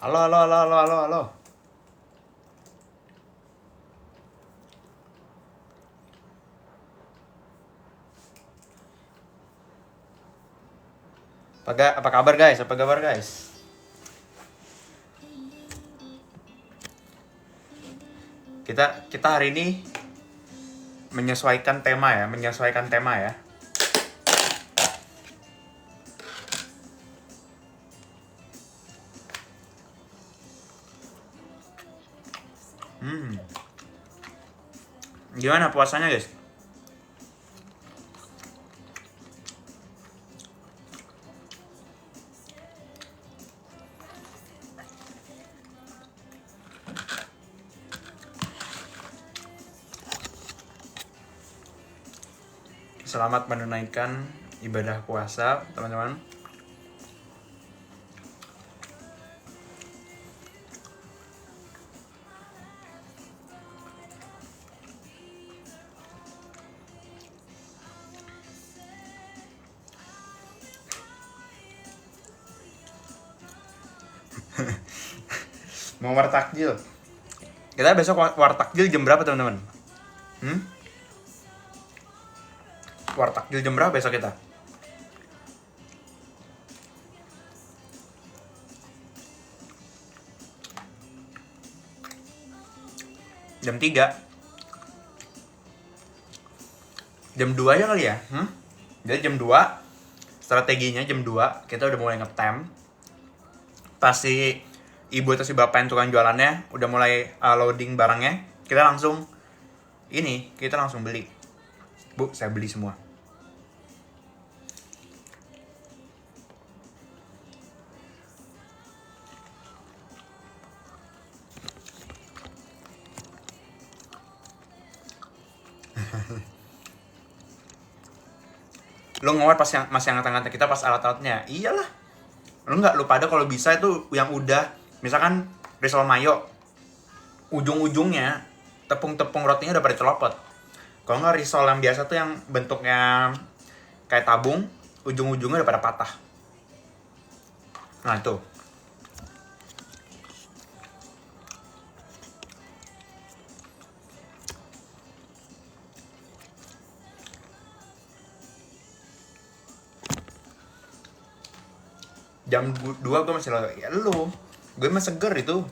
Halo, halo, halo, halo, halo, halo. Apa kabar guys? Apa kabar guys? Kita hari ini menyesuaikan tema ya. Gimana puasanya guys? Selamat menunaikan ibadah puasa, teman-teman. Mau wartakjil. Kita besok wartakjil jam berapa, teman-teman? Wartakjil jam berapa besok kita? Jam 3. Jam 2 aja kali ya? Jadi jam 2. Strateginya jam 2 kita udah mulai ngetem. Pasti ibu atau si bapak yang tukang jualannya udah mulai loading barangnya. Kita langsung beli. Bu, saya beli semua. Lo ngawet pas yang masih angkat-angkat kita pas alat-alatnya. Iyalah. Lu pada kalau bisa itu yang udah, misalkan risol mayo, ujung-ujungnya tepung-tepung rotinya udah pada celopot. Kalau nggak risol yang biasa tuh yang bentuknya kayak tabung, ujung-ujungnya udah pada patah. Nah itu. Jam 2 gue masih lagi. Ya lu, gue masih seger itu.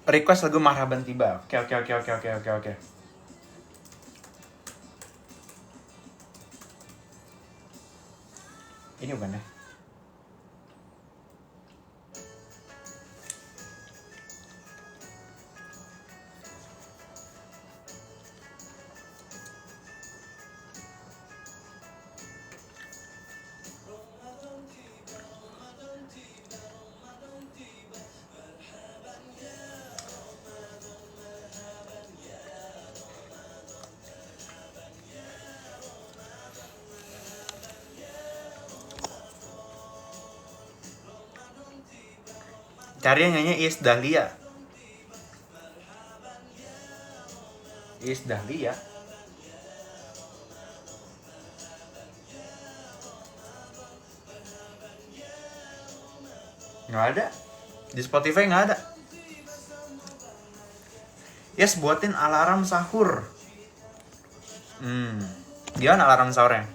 Request lagu Marhaban Tiba. Oke. Ini bukan ya? Cari yang nyanyi Iis Dahlia. Nggak ada. Di Spotify nggak ada. Yes, buatin alarm sahur. Gimana alarm sahurnya?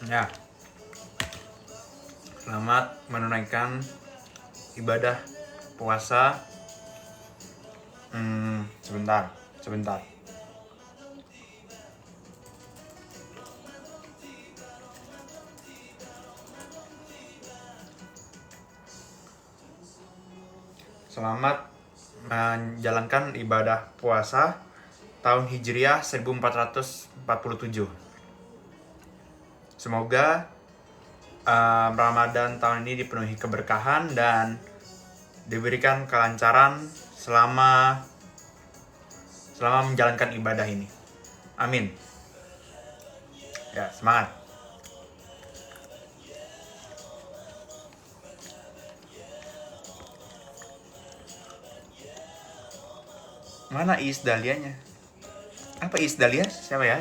Ya. Selamat menunaikan ibadah puasa. Sebentar. Selamat menjalankan ibadah puasa tahun Hijriah 1447. Semoga Ramadan tahun ini dipenuhi keberkahan dan diberikan kelancaran selama menjalankan ibadah ini. Amin. Ya, semangat. Mana Iis Dalianya? Apa Iis Dalia? Siapa ya?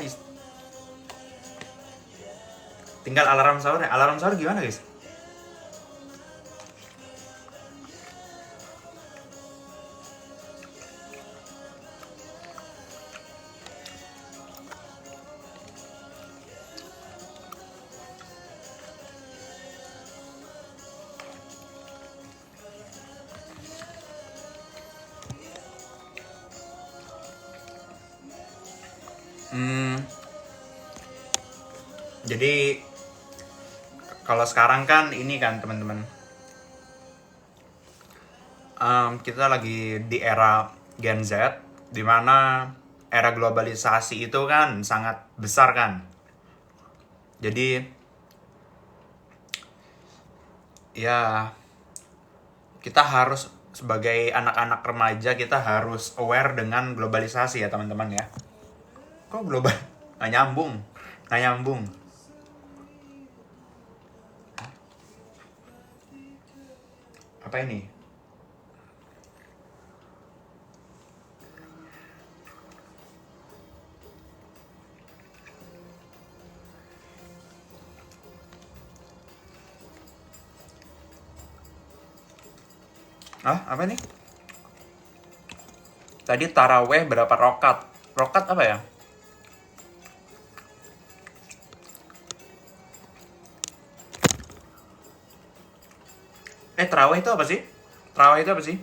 Tinggal alarm sahur ya. Alarm sahur gimana, guys? Jadi kalau sekarang kan ini kan teman-teman, kita lagi di era Gen Z, dimana era globalisasi itu kan sangat besar kan. Jadi ya kita harus sebagai anak-anak remaja kita harus aware dengan globalisasi ya teman-teman ya. Kok global? Nggak nyambung. Apa ini? Apa nih? Tadi taraweh berapa rokat? Rokat apa ya? Taraweh itu apa sih? Taraweh itu apa sih?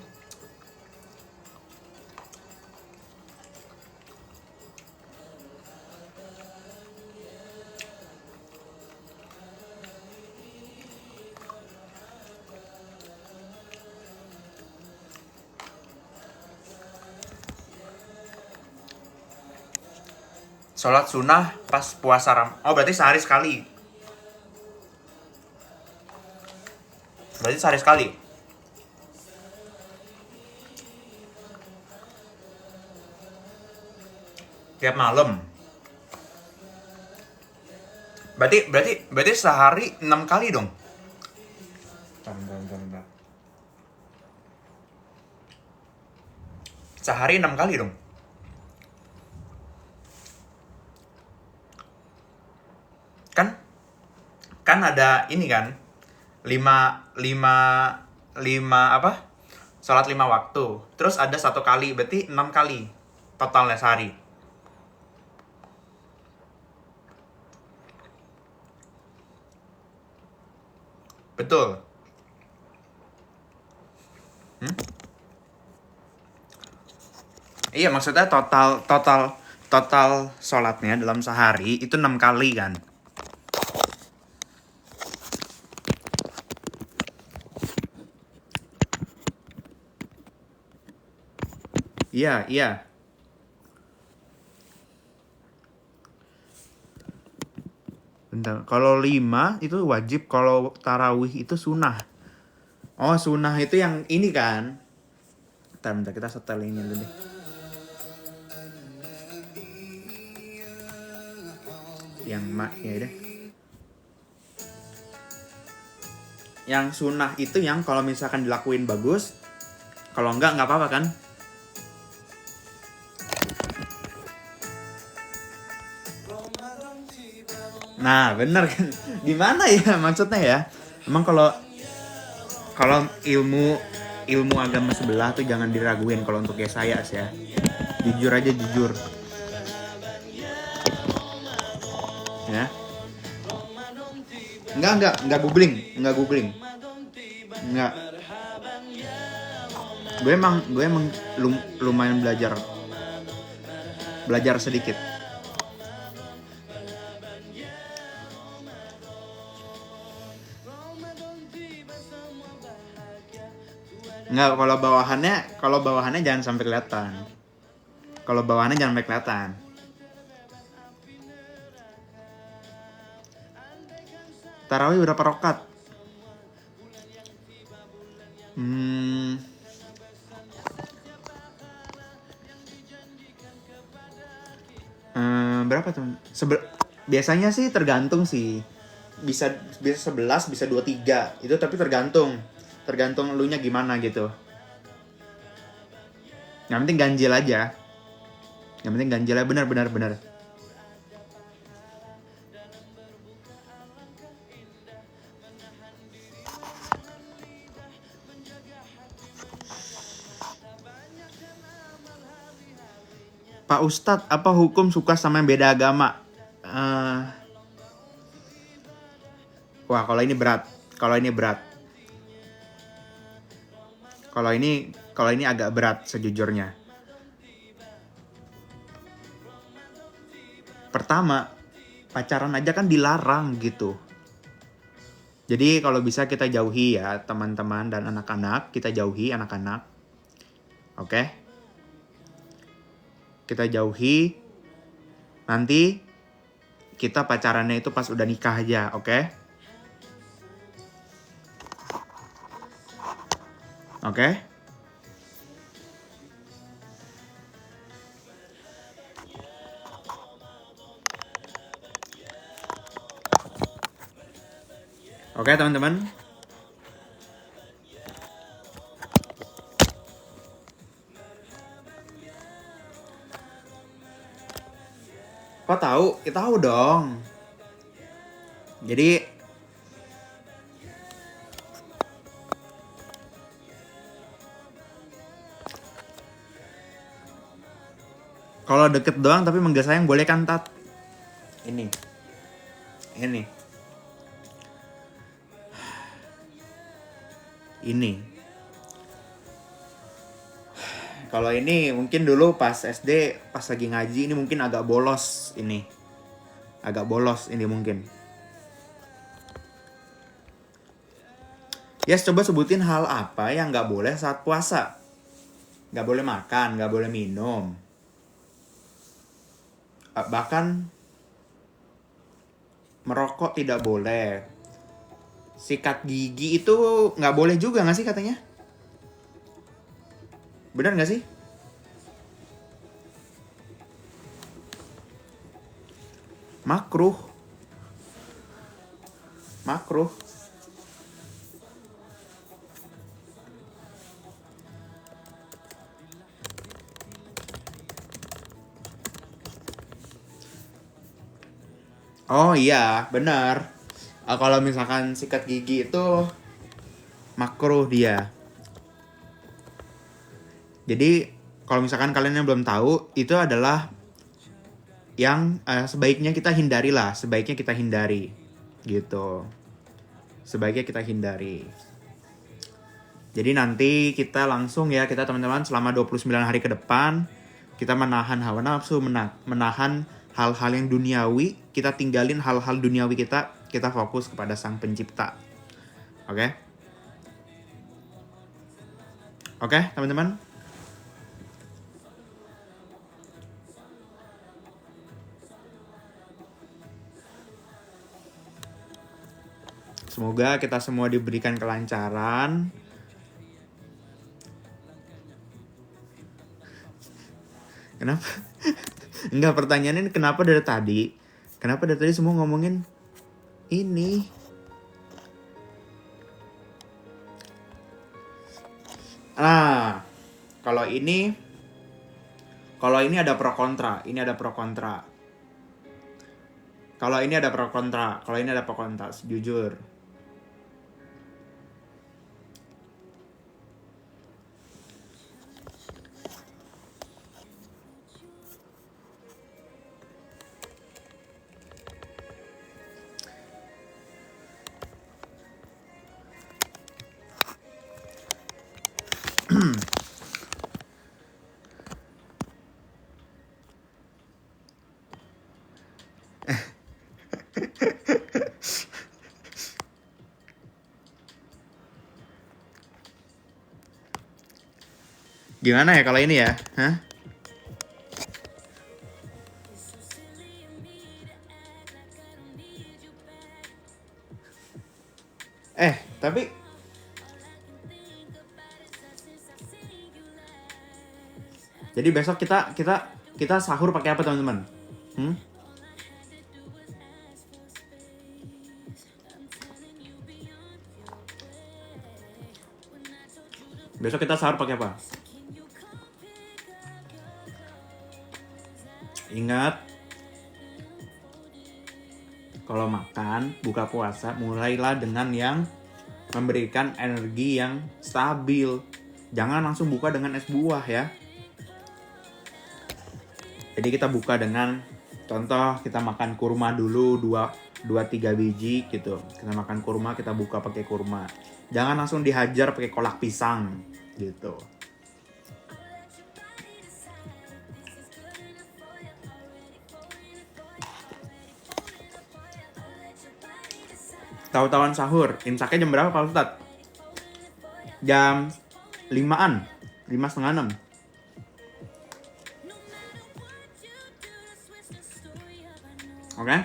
Sholat sunnah pas puasa Oh, berarti sehari sekali. Tiap malam. Berarti sehari 6 kali dong. Bentar. Sehari 6 kali dong. Kan ada ini kan, 5 apa? Sholat 5 waktu. Terus ada 1 kali, berarti 6 kali totalnya sehari. Betul. Iya, maksudnya total sholatnya dalam sehari itu 6 kali kan. Iya. Bentar, kalau 5 itu wajib, kalau tarawih itu sunnah. Oh, sunnah itu yang ini kan. Bentar, kita setel ini dulu deh. Yang ya udah. Yang sunnah itu yang kalau misalkan dilakuin bagus, kalau enggak apa-apa kan? Nah, bener kan? Gimana ya maksudnya ya? Emang kalau ilmu agama sebelah tuh jangan diraguin kalau untuk saya ya. Jujur aja. Ya. Enggak googling. Enggak. Gue emang lumayan belajar sedikit. Enggak, kalau bawahannya jangan sampai kelihatan. Kalau bawahannya jangan sampai kelihatan. Tarawih berapa rokat? Berapa tuh? Biasanya sih tergantung sih. Bisa 11, bisa 23. Itu tapi tergantung elunya gimana gitu. Yang penting ganjil aja. Benar. Pak Ustadz, apa hukum suka sama yang beda agama? Wah, kalau ini berat. Kalau ini agak berat sejujurnya. Pertama, pacaran aja kan dilarang gitu. Jadi kalau bisa kita jauhi ya teman-teman dan anak-anak, kita jauhi anak-anak. Oke? Kita jauhi. Nanti kita pacarannya itu pas udah nikah aja, oke? Oke? Oke, teman-teman. Kok tahu? Ya tahu dong. Jadi kalau deket doang tapi manggil sayang boleh kan, Tat? Ini. Kalau ini mungkin dulu pas SD, pas lagi ngaji, ini mungkin agak bolos ini. Mungkin. Yes, coba sebutin hal apa yang nggak boleh saat puasa. Nggak boleh makan, nggak boleh minum. Bahkan merokok tidak boleh. Sikat gigi itu nggak boleh juga nggak sih katanya? Benar nggak sih? Makruh. Oh iya, benar. Kalau misalkan sikat gigi itu makruh dia. Jadi kalau misalkan kalian yang belum tahu, itu adalah yang sebaiknya kita hindari gitu. Sebaiknya kita hindari. Jadi nanti kita langsung ya, kita teman-teman selama 29 hari ke depan kita menahan hawa nafsu, menahan hal-hal yang duniawi, kita tinggalin hal-hal duniawi kita fokus kepada Sang Pencipta. Oke? Oke, teman-teman? Semoga kita semua diberikan kelancaran. Kenapa? Enggak, pertanyaannya kenapa dari tadi? Kenapa dari tadi semua ngomongin ini? Nah, kalau ini ada pro kontra. Kalau ini ada pro kontra, jujur. Gimana ya kalau ini ya? Hah? Tapi jadi besok kita sahur pakai apa teman-teman? Besok kita sahur pakai apa? Ingat, kalau makan buka puasa mulailah dengan yang memberikan energi yang stabil. Jangan langsung buka dengan es buah ya. Jadi kita buka dengan contoh kita makan kurma dulu 2-3 biji gitu. Kita makan kurma, kita buka pakai kurma. Jangan langsung dihajar pakai kolak pisang gitu. Tahu-tahuan sahur, imsaknya jam berapa Pak Ustadz? Jam 5-an, 5:30, 6. Oke?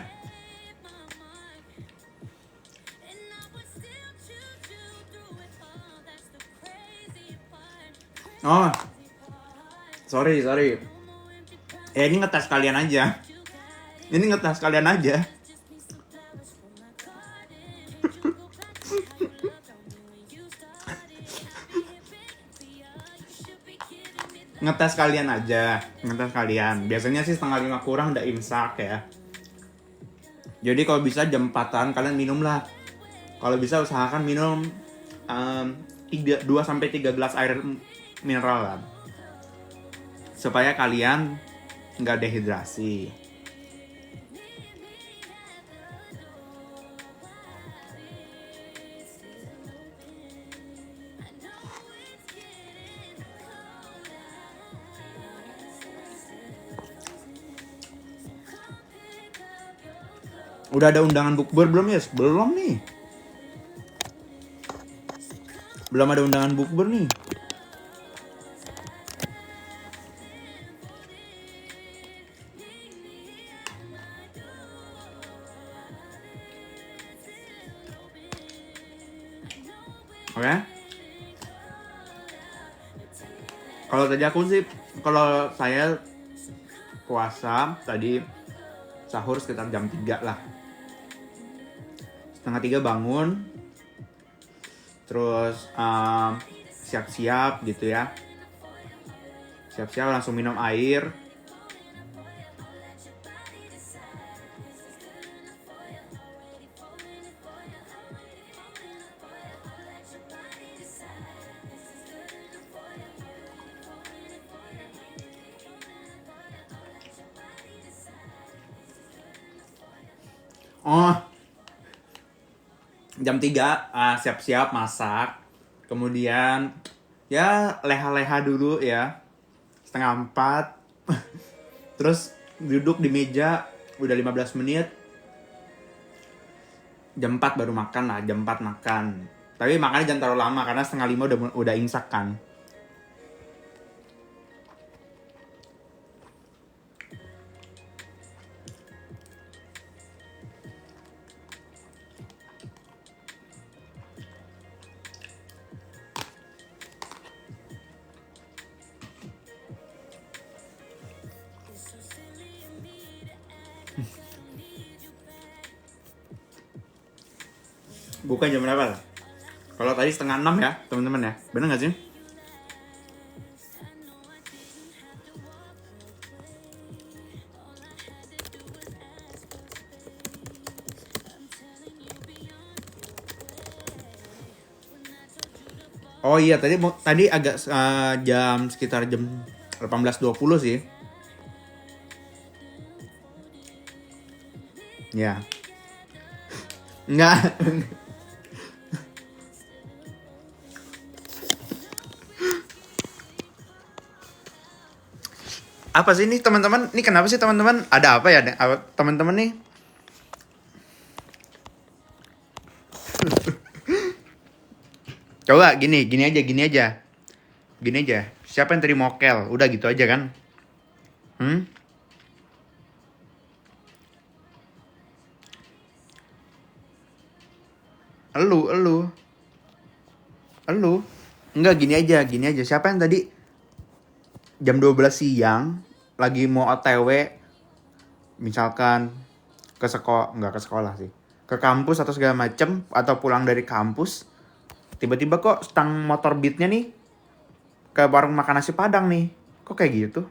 Oh, sorry. Ini ngetes kalian aja. Ngetes kalian. Biasanya sih 4:30 kurang udah imsak ya. Jadi kalau bisa jam 4-an kalian minumlah. Kalau bisa usahakan minum 2-3 gelas air mineral lah. Supaya kalian nggak dehidrasi. Udah ada undangan bukber belum ya? Belum nih. Belum ada undangan bukber nih. Oke? Kalau saya puasa tadi sahur sekitar jam 3 lah. 2:30 bangun, terus siap-siap gitu ya. Siap-siap langsung minum air. Jam 3 siap-siap masak. Kemudian ya leha-leha dulu ya. 3:30. Terus duduk di meja udah 15 menit. Jam 4 baru makan lah, jam 4 makan. Tapi makannya jangan terlalu lama karena 4:30 udah imsak kan. Bukan jam berapa lah? Kalau tadi 5:30 ya teman-teman ya, bener nggak sih? Oh iya tadi agak sekitar jam 18.20 sih. Ya. Enggak. Apa sih ini teman-teman? Ini kenapa sih teman-teman? Ada apa ya teman-teman nih? Coba gini aja. Siapa yang tadi mokel? Udah gitu aja kan? Elu. Enggak, gini aja. Siapa yang tadi jam 12 siang lagi mau OTW, misalkan ke sekolah, enggak ke sekolah sih, ke kampus atau segala macem, atau pulang dari kampus, tiba-tiba kok stang motor Beatnya nih ke warung makan nasi Padang nih, kok kayak gitu?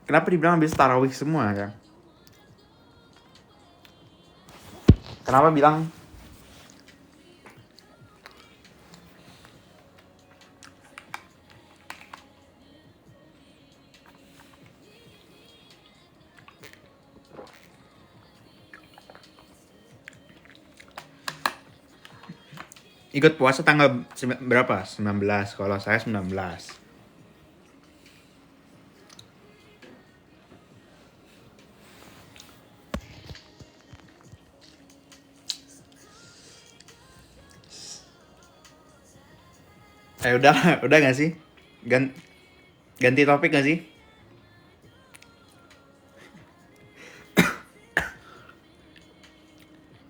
Kenapa dibilang habis tarawih semua ya? Kenapa bilang ikut puasa tanggal berapa? 19. Kalau saya 19. Udah gak sih? Ganti topik gak sih?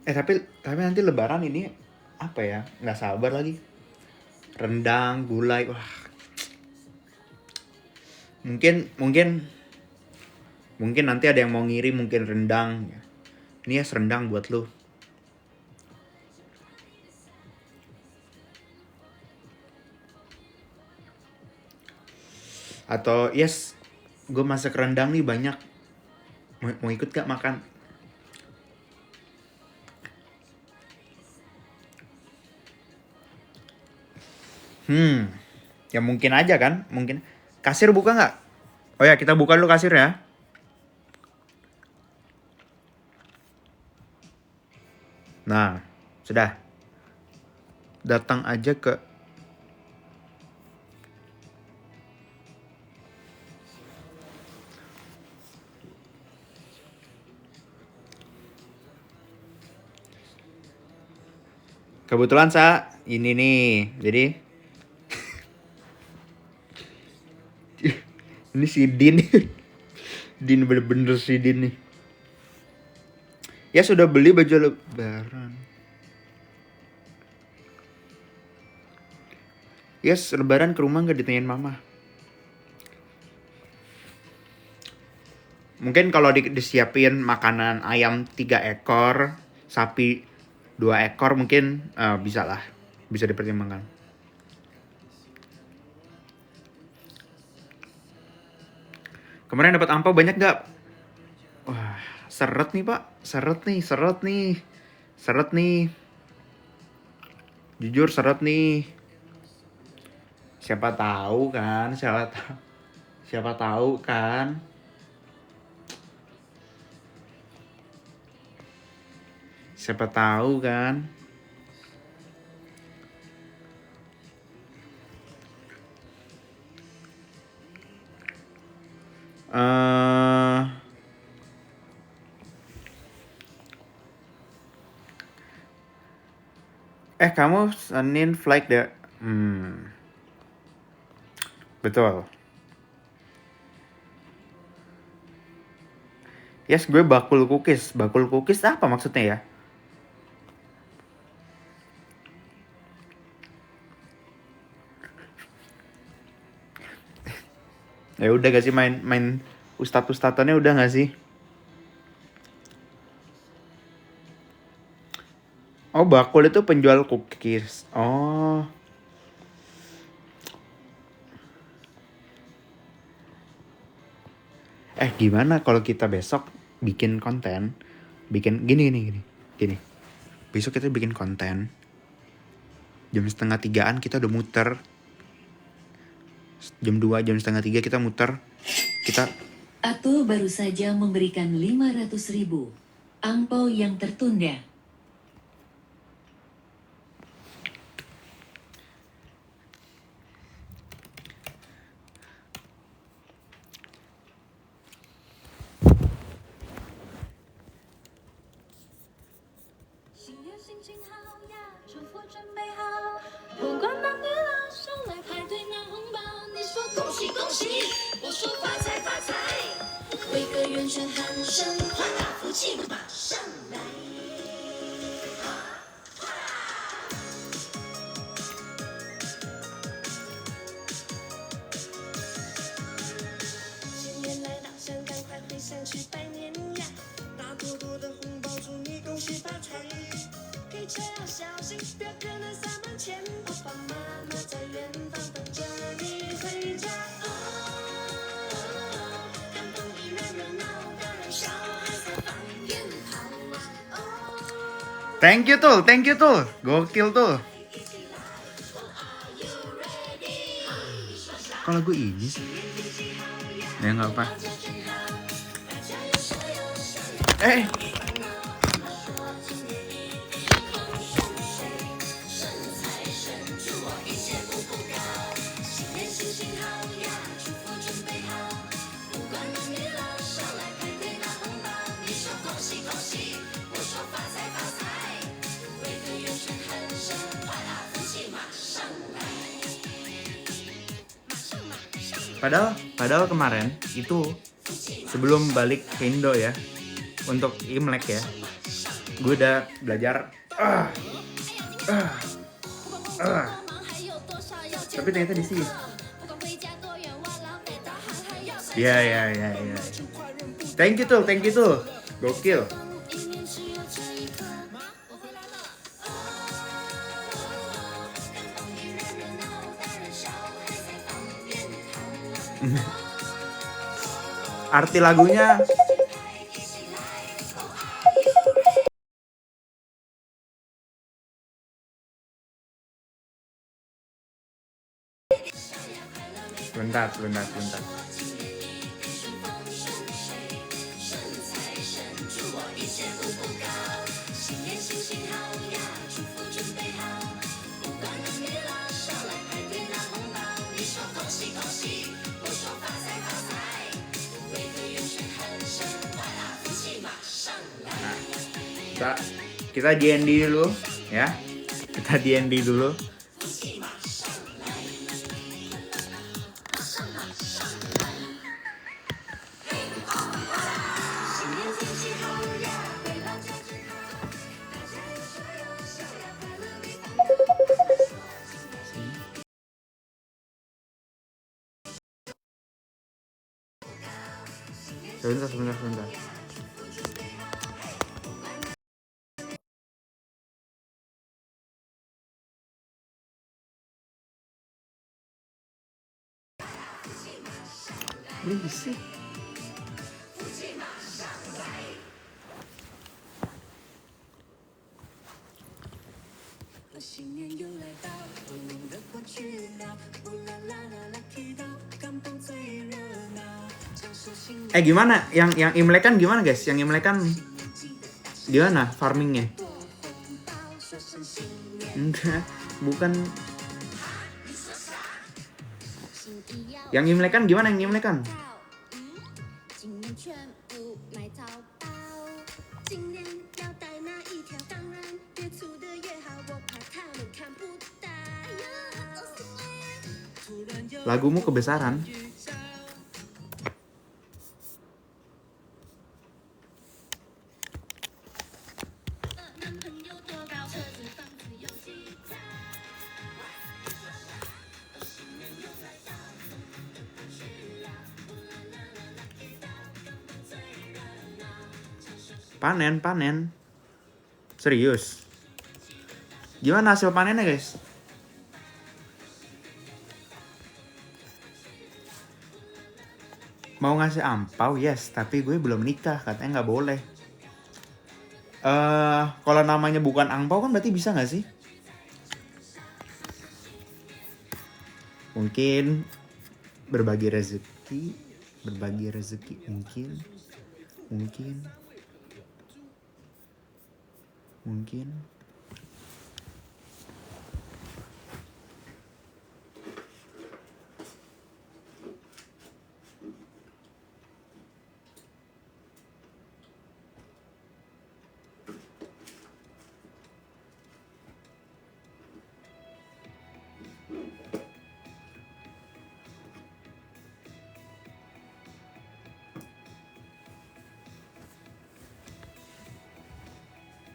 Tapi nanti lebaran ini apa ya? Nggak sabar lagi. Rendang, gulai, wah. Mungkin nanti ada yang mau ngirim mungkin rendang. Ini ya rendang buat lu. Atau yes, gue masak rendang nih banyak. Mau ikut gak makan? Ya mungkin aja kan, mungkin. Kasir buka nggak? Oh ya, kita buka dulu kasir ya. Nah, sudah. Datang aja ke kebetulan ini nih. Jadi ini si Din. Din bener-bener si Din nih. Ya sudah beli baju lebaran. Yes, lebaran ke rumah nggak ditanyain mama. Mungkin kalau disiapin makanan ayam 3 ekor, sapi 2 ekor mungkin bisa lah. Bisa dipertimbangkan. Kemarin dapat angpau banyak gak? Wah, seret nih pak. Seret nih. Jujur seret nih. Siapa tahu kan. Siapa tahu kan. Kamu Senin flight deh. Betul. Yes, gue bakul cookies. Bakul cookies apa maksudnya ya? Ya udah gak sih main ustad-ustadannya udah gak sih? Oh, bakul itu penjual cookies. Oh. Gimana kalau kita besok bikin konten? Bikin gini. Besok kita bikin konten. Jam 2:30 kita udah muter. Jam 2, jam 2:30 kita muter. Atul baru saja memberikan 500.000 angpau yang tertunda. 我说发财发财，围个圆圈喊声快啊，福气马上来。新年来到，想赶快回乡去拜年呀！拿多多的红包，祝你恭喜发财。开车要小心，不要可能洒满钱。爸爸妈妈在远方等着你回家。哦，看风一热热闹，大人小孩在放鞭炮啊。哦， Thank you tuh, gokil tuh. Kok lagu ini sih? Ya nggak apa. Eh, padahal kemarin itu sebelum balik ke Indo ya, untuk Imlek ya, gue udah belajar. Tapi ternyata di sini. Ya. Thank you tuh, gokil. Arti lagunya sebentar. Kita DND dulu ya. Kita DND dulu. Sebentar. Ini bisa. Gimana? Yang Imlek kan gimana guys? Yang Imlek kan gimana farmingnya? Enggak, bukan. Yang Imlek kan gimana yang Imlek kan? Lagumu kebesaran. Panen. Serius. Gimana hasil panennya, guys? Mau ngasih ampau, yes, tapi gue belum nikah, katanya nggak boleh. Kalau namanya bukan angpau kan berarti bisa nggak sih? Mungkin berbagi rezeki mungkin.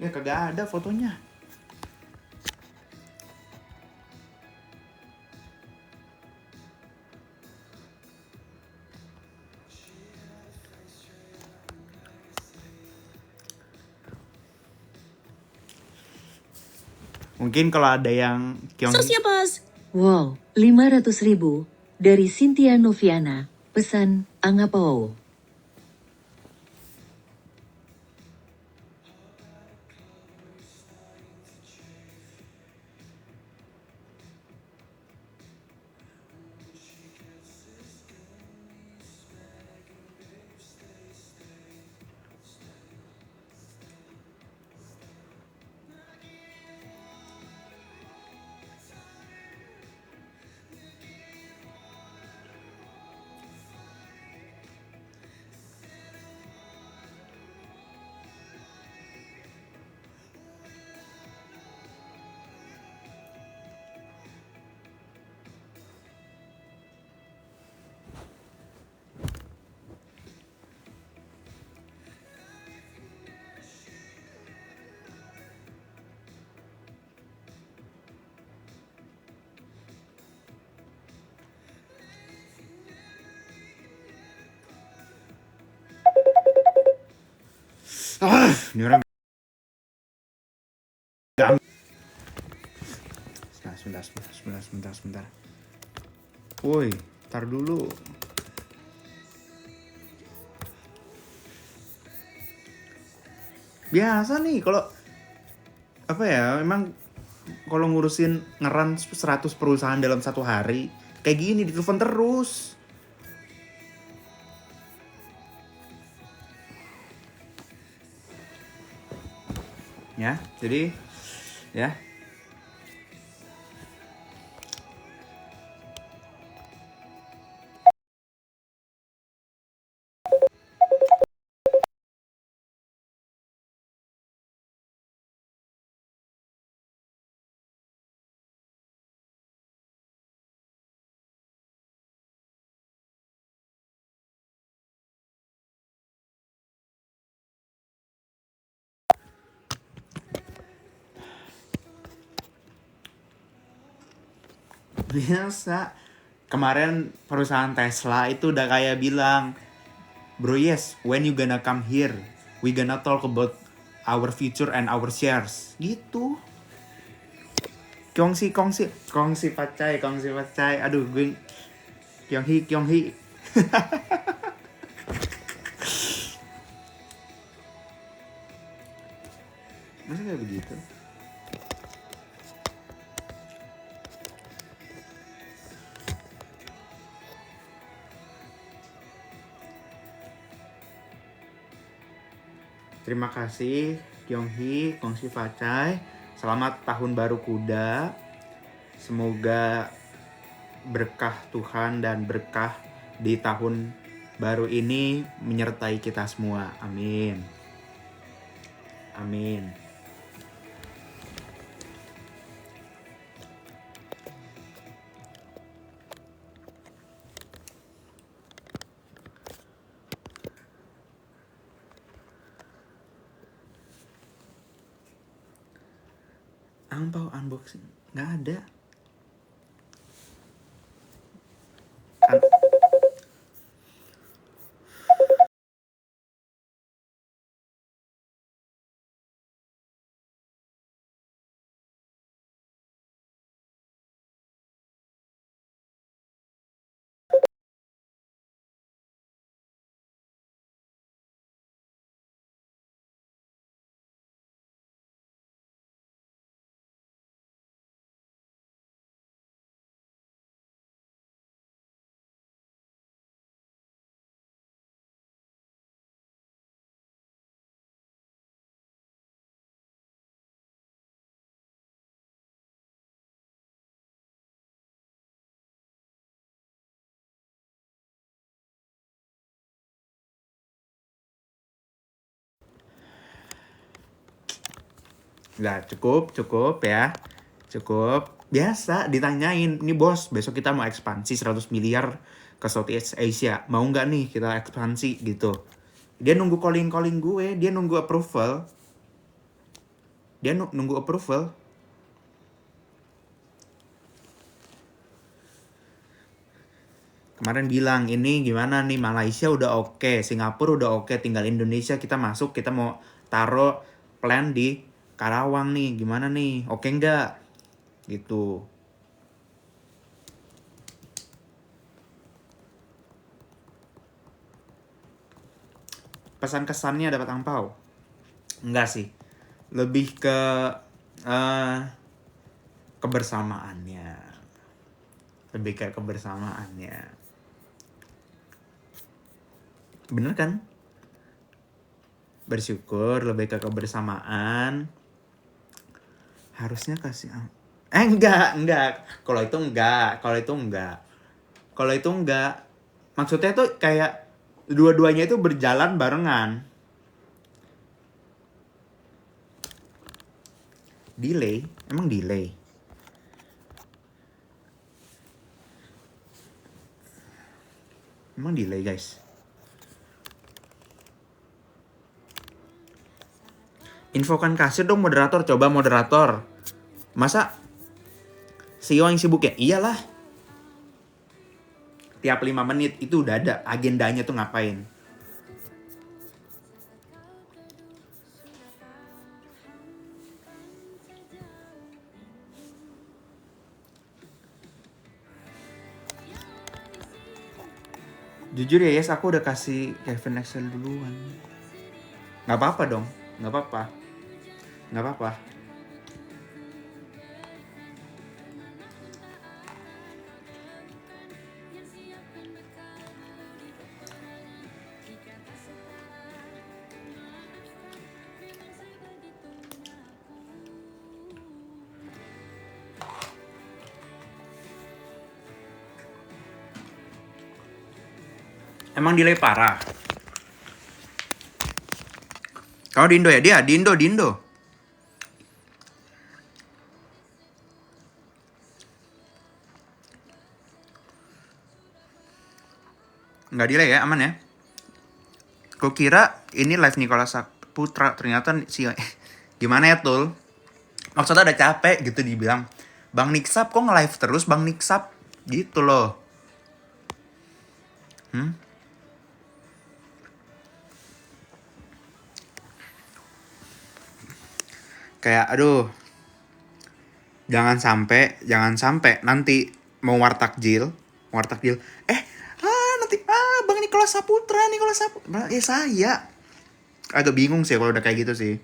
Ya kagak ada fotonya. Mungkin kalau ada yang Wow, 500.000 dari Cynthia Noviana. Pesan Angapau. Ini orang. Sebentar. Woi, tar dulu. Biasa nih kalau apa ya, memang kalau ngurusin ngeran 100 perusahaan dalam satu hari kayak gini ditelepon terus. Ya, jadi ya. Biasa. Kemarin perusahaan Tesla itu udah kayak bilang, "Bro, yes, when you gonna come here? We gonna talk about our future and our shares." Gitu. Kongsi pacai. Aduh, gue Kyonghi. Masa kayak begitu? Terima kasih Kyonghi, Kongsi Pacai. Selamat tahun baru kuda. Semoga berkah Tuhan dan berkah di tahun baru ini menyertai kita semua. Amin. Angpau unboxing nggak ada. Nah, cukup ya. Cukup. Biasa ditanyain, "Nih bos, besok kita mau ekspansi 100 miliar ke Southeast Asia. Mau nggak nih kita ekspansi?" gitu. Dia nunggu calling gue, dia nunggu approval. Dia nunggu approval. Kemarin bilang ini gimana nih, Malaysia udah oke, Singapura udah oke, tinggal Indonesia kita masuk, kita mau taruh plan di Karawang nih, gimana nih, oke nggak? Gitu. Pesan kesannya dapat angpau? Enggak sih, lebih ke kebersamaannya, lebih kayak kebersamaannya. Bener kan? Bersyukur, lebih ke kebersamaan. Harusnya kasih enggak. Kalau itu enggak. Maksudnya tuh kayak dua-duanya itu berjalan barengan. Delay? Emang delay? Emang delay, guys? Infokan kasir dong moderator. Coba moderator. Masa CEO yang sibuk ya? Iyalah. Tiap 5 menit itu udah ada agendanya tuh ngapain. Jujur ya, yes, aku udah kasih Kevin Excel duluan. Gak apa-apa dong. Gak apa-apa. Emang delay parah. Kamu di Indo ya? Dia di Indo. Nggak delay ya, aman ya. Kau kira ini live Nicola Saputra, ternyata si gimana ya Tul? Maksudnya ada capek gitu dibilang, Bang Niksap kok nge-live terus Bang Niksap? Gitu loh. Kayak aduh. Jangan sampai nanti mau wartakjil. Nanti Bang Nicola Saputra. Saya agak bingung sih kalau udah kayak gitu sih.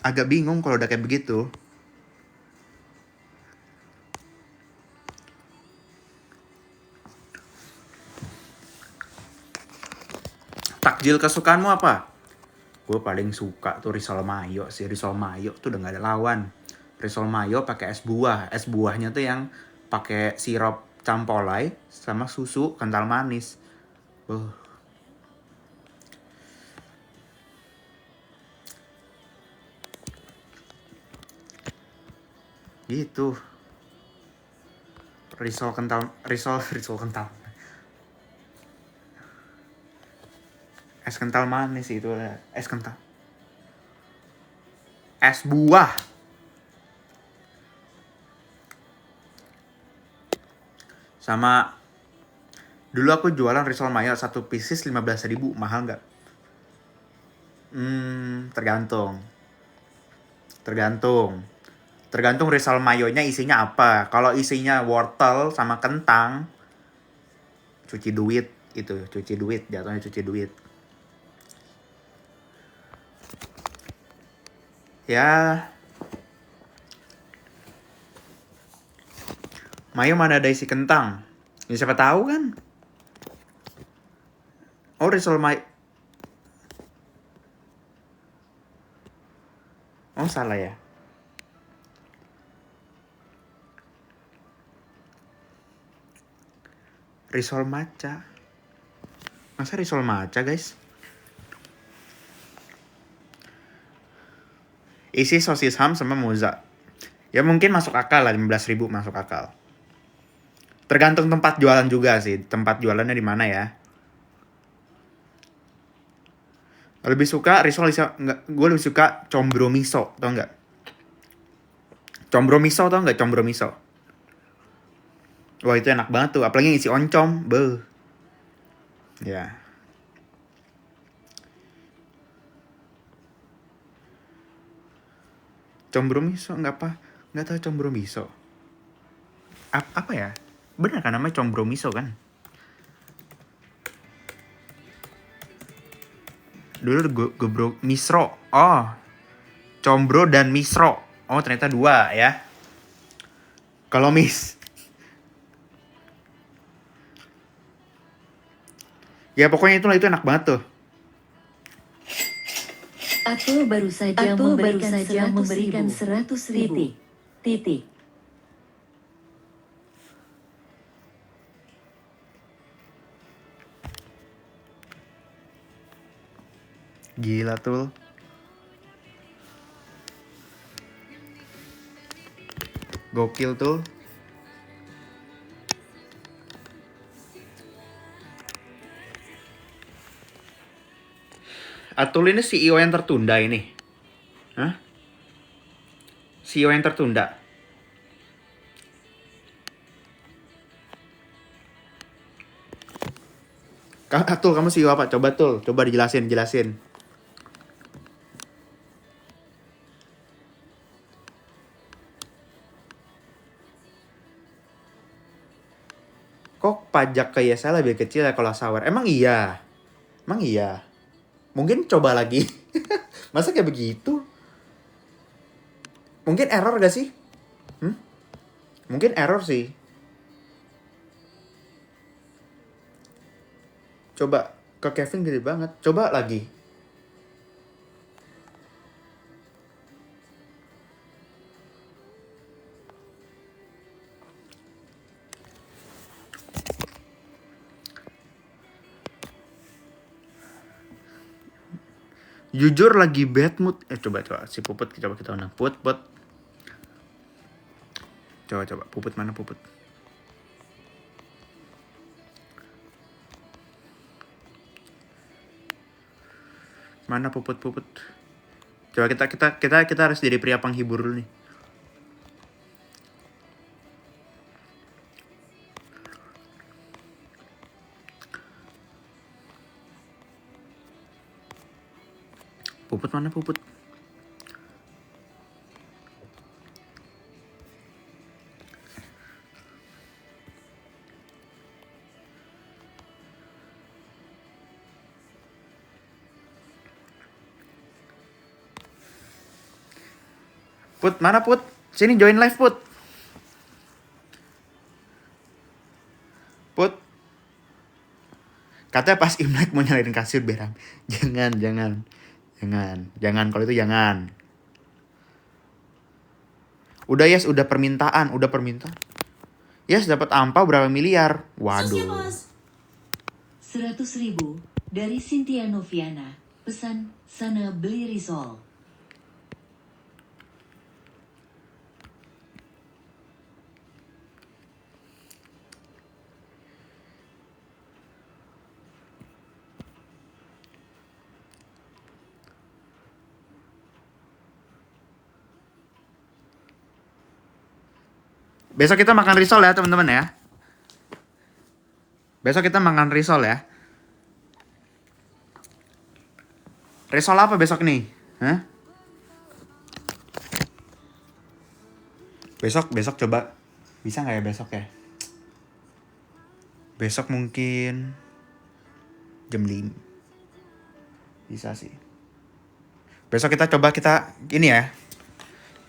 Agak bingung kalau udah kayak begitu. Takjil kesukaanmu apa? Gue paling suka tuh risol mayo sih. Risol mayo tuh udah gak ada lawan. Risol mayo pakai es buah. Es buahnya tuh yang pakai sirup campolai sama susu kental manis. Gitu. Risol kental. Es kental manis itu, es kental. Es buah. Sama dulu aku jualan risol mayo 1 pieces 15.000, mahal nggak? Tergantung risol mayonya isinya apa. Kalau isinya wortel sama kentang, cuci duit, jatuhnya cuci duit. Ya, mayo mana ada isi kentang? Ya siapa tahu kan? Oh, risol mayo. Oh, salah ya. Risol matcha. Masa risol matcha, guys? Isi sosis ham sama moza. Ya mungkin masuk akal lah, 15.000 masuk akal. Tergantung tempat jualan juga sih. Tempat jualannya di mana ya. Lebih suka risol enggak, gue lebih suka combro miso, tau nggak? Combro miso tau nggak? Combro miso. Wah itu enak banget tuh, apalagi isi oncom, beuh. Ya. Combro miso nggak apa? Nggak tahu combro miso. Apa ya? Bener kan namanya combro miso kan? Dulu bro misro. Oh, combro dan misro. Oh ternyata dua ya. Kalau ya pokoknya itu enak banget tuh. Atul baru saja memberikan 100.000. Titik. Gila tuh. Gokil tuh. Atul ini CEO yang tertunda ini. Hah? CEO yang tertunda. Atul, kamu CEO apa? Coba Tul, coba dijelasin. Kok pajak ke ISL lebih kecil ya kalau Sawer? Emang iya? Mungkin coba lagi. Masa kayak begitu? Mungkin error gak sih? Mungkin error sih. Coba ke Kevin gede banget. Coba lagi. Jujur lagi bad mood. Coba si Puput coba kita undang. Put. Coba Puput mana Puput? Mana Puput? Coba kita harus jadi pria penghibur dulu nih. Puput mana Puput? Put, mana Put? Sini join live Put. Put. Katanya pas Imlek mau nyalain kasur Beram. Jangan. Kalau itu jangan. Udah Yes, udah permintaan. Yes, dapat ampau berapa miliar? Waduh. 100.000 dari Cynthia Noviana. Pesan, sana beli risol. Besok kita makan risol ya teman-teman ya. Risol apa besok nih? Hah? Besok coba. Bisa nggak ya besok ya? Besok mungkin jam 5. Bisa sih. Besok kita ini ya.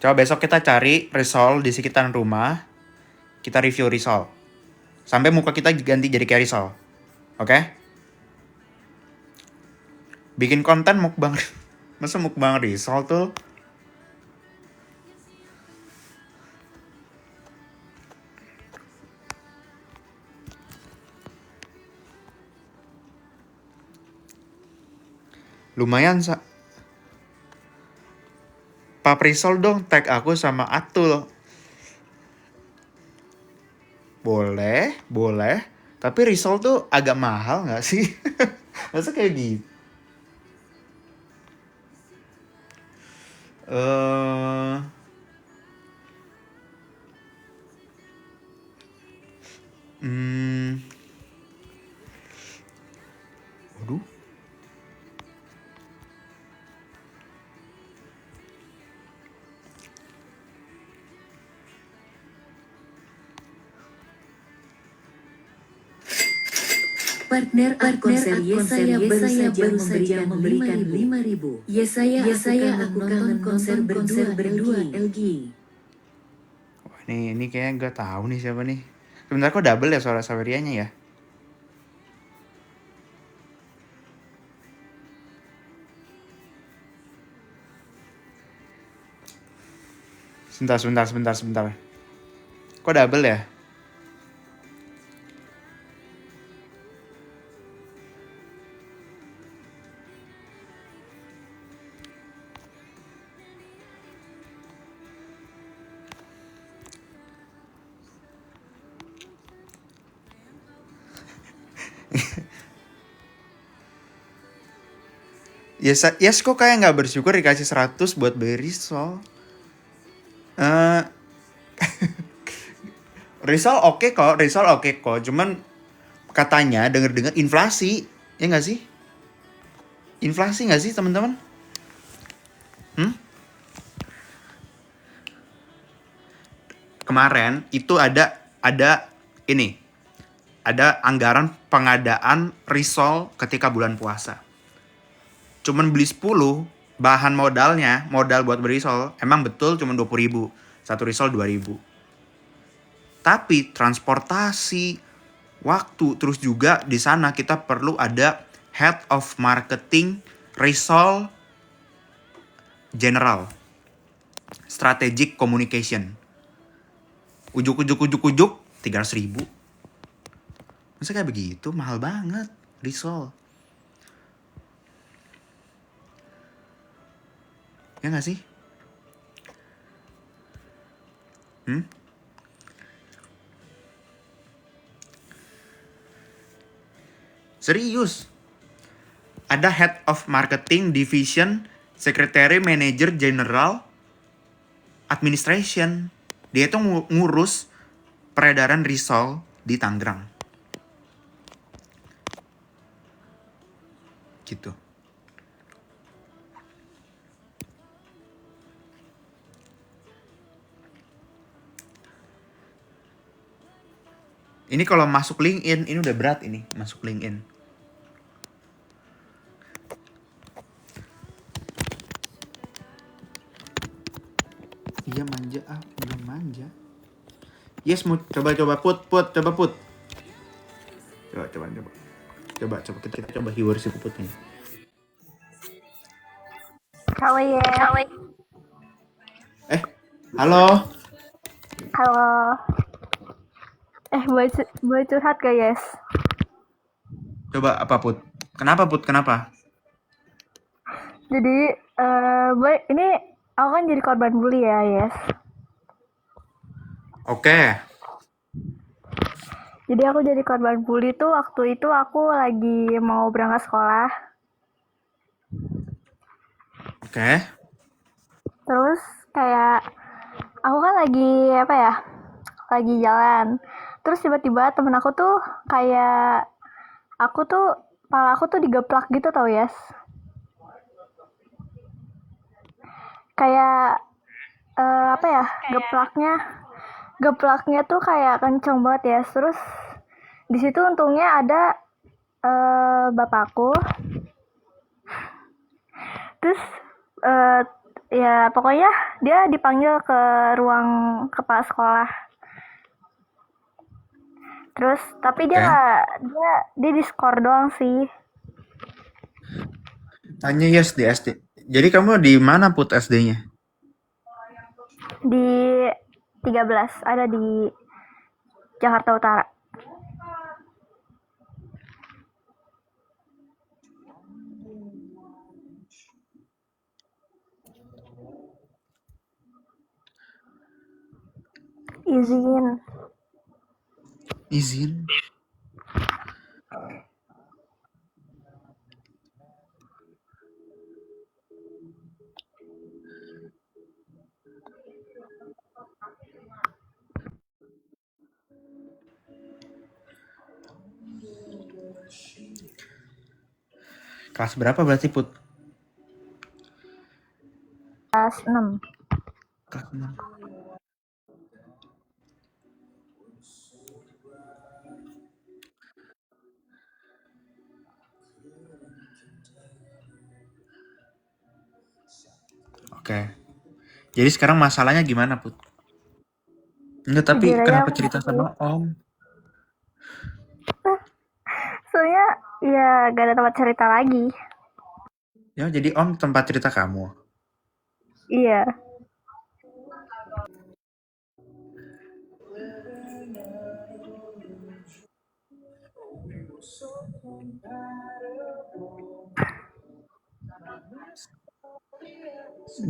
Coba besok kita cari risol di sekitaran rumah. Kita review risol. Sampai muka kita ganti jadi kayak risol. Oke? Bikin konten mukbang. Masa mukbang risol tuh? Lumayan Pap risol dong, tag aku sama Atul. Boleh. Tapi risol tuh agak mahal gak sih? Masa kayak gitu? Eh, hmm, waduh. Partner konser Yesaya baru saja memberikan 5.000. Yesaya aku kangen konser berdua LG. Wah, ini kayaknya gak tahu nih siapa nih. Sebentar, kok double ya suara Saverianya ya? Sebentar. Kok double ya? Yes, kok kayak nggak bersyukur dikasih 100 buat beli risol. Eh, risol oke kok. Cuman katanya denger-dengar inflasi. Ya nggak sih? Inflasi nggak sih teman-teman? Kemarin itu ada ini. Ada anggaran pengadaan risol ketika bulan puasa. Cuman beli 10, bahan modal buat beli risol, emang betul cuman 20.000. Satu risol 2.000. Tapi transportasi, waktu, terus juga di sana kita perlu ada head of marketing risol general. Strategic communication. Ujuk 300.000. Masa kayak begitu? Mahal banget risol. Ya nggak sih? Serius. Ada head of marketing division, secretary, manager, general, administration. Dia itu ngurus peredaran risol di Tangerang. Gitu. Ini kalau masuk LinkedIn, ini udah berat ini, masuk LinkedIn. Iya manja, belum manja. Yes, coba put. Coba kita coba hiwar si putnya. Halo ya. Halo. Halo. Boleh curhat gak, Yes? Coba apa Put? Kenapa? Jadi, ini aku kan jadi korban bully ya, Yes. Oke. Jadi aku jadi korban bully tuh waktu itu aku lagi mau berangkat sekolah. Oke. Terus kayak aku kan lagi lagi jalan. Terus tiba-tiba temen aku tuh kayak kepala aku tuh digeplak gitu tau, Yes. Kayak geplaknya tuh kayak kenceng banget ya. Terus di situ untungnya ada bapakku. Terus ya pokoknya dia dipanggil ke ruang kepala sekolah. Terus tapi dia diskor doang sih. Tanya Yes di SD. Jadi kamu di mana Put SD-nya? Di 13, ada di Jakarta Utara. Izin. Kelas berapa berarti, Put? Kelas 6. Kelas 6. Oke. Jadi sekarang masalahnya gimana, Put? Enggak, tapi Jujur aja kenapa aku cerita masih, sama Om? soalnya ya gak ada tempat cerita lagi. Ya, jadi Om tempat cerita kamu. Iya.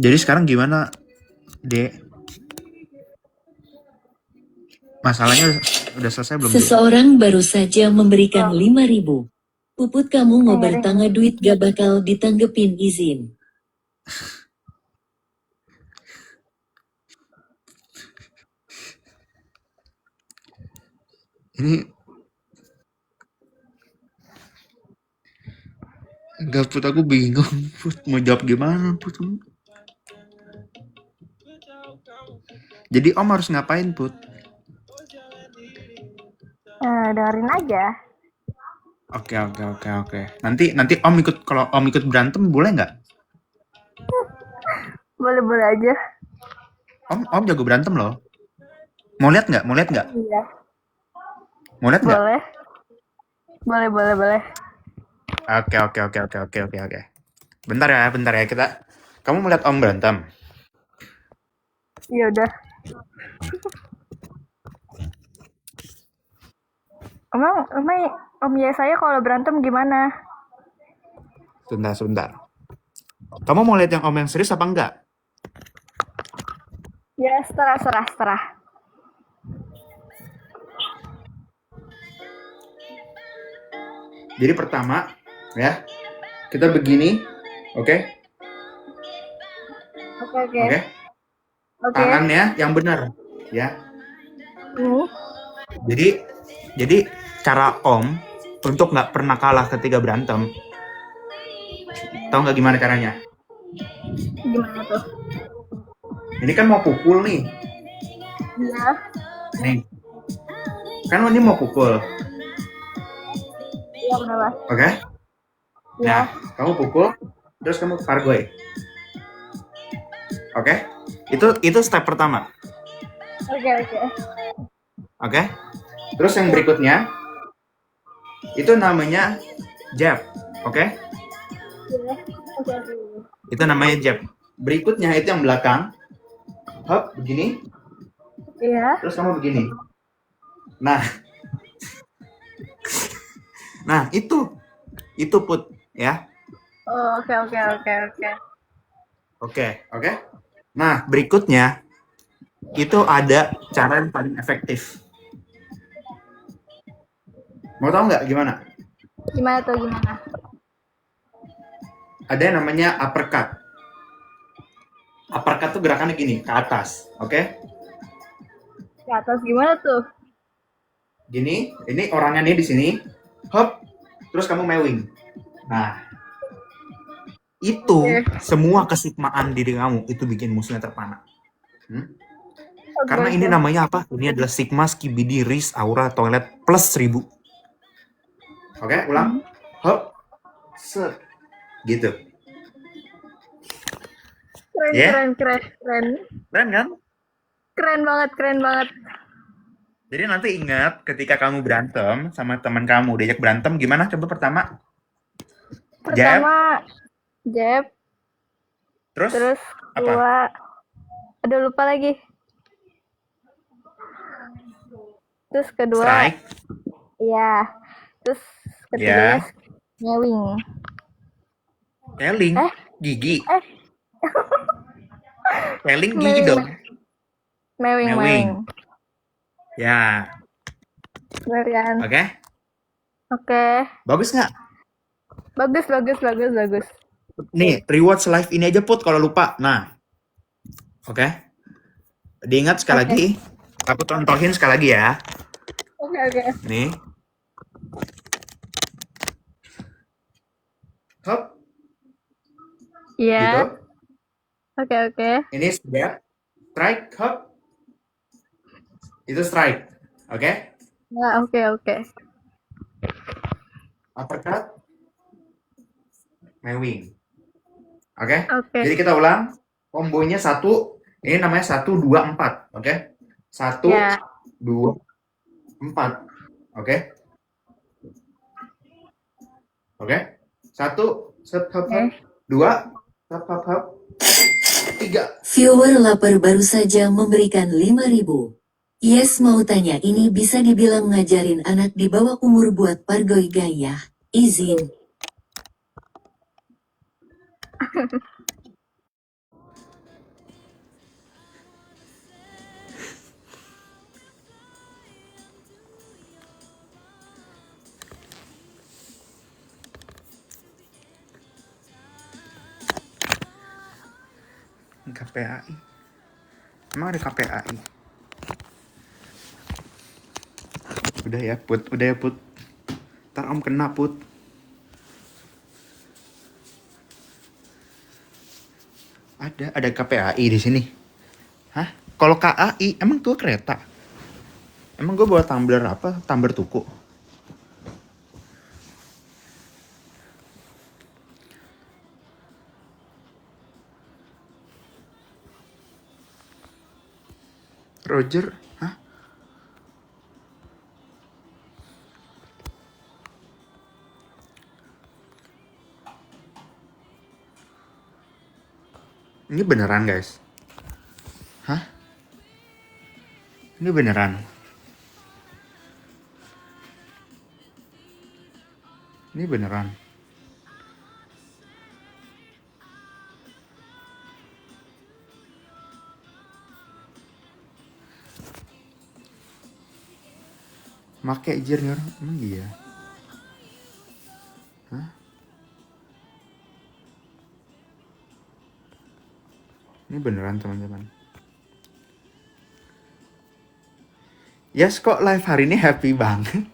Jadi sekarang gimana, Dek? Masalahnya udah selesai belum, Dek? Seseorang baru saja memberikan 5.000. Puput kamu mau Ngeri. bertangga duit gak bakal ditanggepin izin. Ini enggak, Put, aku bingung, Put. Mau jawab gimana, Put? Jadi Om harus ngapain, Put? Dengerin aja. Oke. Nanti Om ikut, kalau Om ikut berantem boleh nggak? Boleh-boleh aja. Om jago berantem loh. Mau lihat nggak? Iya. Mau lihat nggak? Boleh. Oke. Bentar ya Kamu mau lihat Om berantem? Ya udah. Emang Om ya saya kalau berantem gimana? Sebentar. Kamu mau lihat yang Om yang serius apa enggak? Ya serah. Jadi pertama, ya, kita begini, oke? Oke. Tangannya yang benar, ya. Ini. Jadi cara Om untuk nggak pernah kalah ketika berantem, tahu nggak gimana caranya? Gimana tuh? Ini kan mau pukul nih, Iya. nih. Kan ini mau pukul, Iya benar. oke? Iya. Nah, kamu pukul, terus kamu pargoy, oke? Itu step pertama, Oke. oke? Terus yang berikutnya, itu namanya jab, oke? Oke. Itu namanya jab. Berikutnya itu yang belakang, hop, begini, Iya. terus kamu begini. Nah itu Put, ya. Oh, oke. Oke. Nah, berikutnya itu ada cara yang paling efektif. Mau tahu nggak gimana? Gimana? Ada yang namanya uppercut. Uppercut tuh gerakannya gini, ke atas, oke? Ke atas gimana tuh? Gini, ini orangnya nih di sini, hop, terus kamu mewing. Nah, itu semua kesikmaan diri kamu itu bikin musuhnya terpana. Karena ini namanya apa? Ini adalah Sigma Skibidi Riz Aura Toilet plus 1000. Oke, ulang. Hop. Set. Gitu. Keren. Keren kan? Keren banget. Jadi nanti ingat ketika kamu berantem sama teman kamu, diajak berantem gimana? Coba pertama. Jab. Terus kedua. Aduh, lupa lagi. Terus kedua. Strike. Iya. Terus ketiga nyewing. Teling. Gigi. Teling gigi Mewing. dong. Mewing. Ya. Keren. Oke. Bagus nggak? Bagus. Nih, rewards live ini aja Put kalau lupa. Nah. Oke. Diingat sekali lagi. Aku contohin sekali lagi ya. Oke. Nih. hop, gitu. Iya. Oke. Ini jab, strike, hop, itu strike. Oke? Ya, oke. Uppercut, main wing. Oke? Oke. Jadi kita ulang. Kombonya 1, ini namanya 1, 2, 4. Oke? 1, Ya. 2, 4. Oke? Oke? 1, set, hop, hop. 2, hop, hop, hop. 3. Viewer lapar baru saja memberikan 5.000. Yes mau tanya ini bisa dibilang ngajarin anak di bawah umur buat pargoy gaya. Izin. KPAI. Emang ada KPAI? Udah ya, Put. Ntar Om kena, Put. Ada KPAI di sini. Hah? Kalau KAI, emang tuh kereta? Emang gue bawa tumbler apa? Tumbler tuku? Roger? Hah? Ini beneran, guys? Hah? Ini beneran? Ini beneran? Make jir nih orang? Emang iya? Hah? Ini beneran teman-teman. Yes, kok live hari ini happy banget.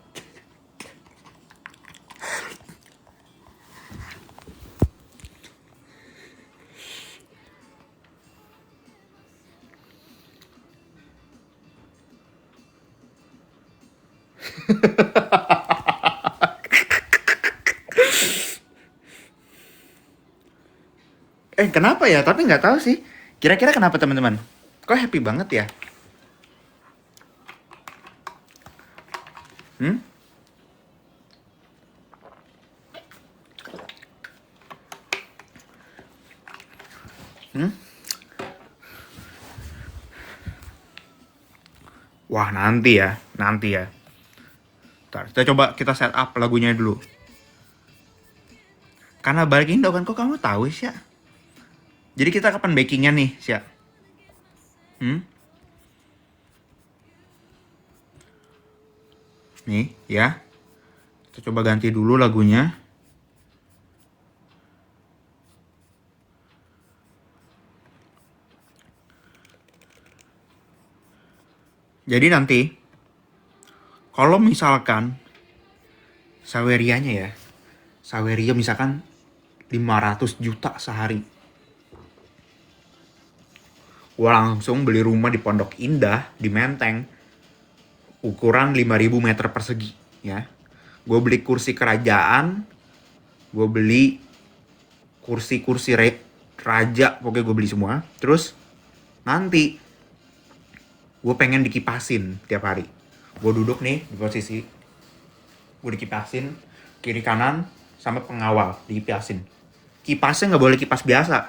Kenapa ya? Tapi nggak tahu sih. Kira-kira kenapa teman-teman? Kok happy banget ya? Hmm? Wah, nanti ya. Ntar, kita set up lagunya dulu. Karena balik Indo kan, kok kamu tahu sih ya? Jadi kita kapan bakingnya nih, Sya? Nih, ya. Kita coba ganti dulu lagunya. Jadi nanti, kalau misalkan Sawerianya ya, Saweria misalkan 500 juta sehari. Gue langsung beli rumah di Pondok Indah, di Menteng, ukuran 5.000 meter persegi, ya. Gue beli kursi kerajaan, gue beli kursi-kursi raja, pokoknya gue beli semua. Terus nanti gue pengen dikipasin tiap hari. Gue duduk nih di posisi, gue dikipasin kiri kanan sama pengawal dikipasin. Kipasnya nggak boleh kipas biasa.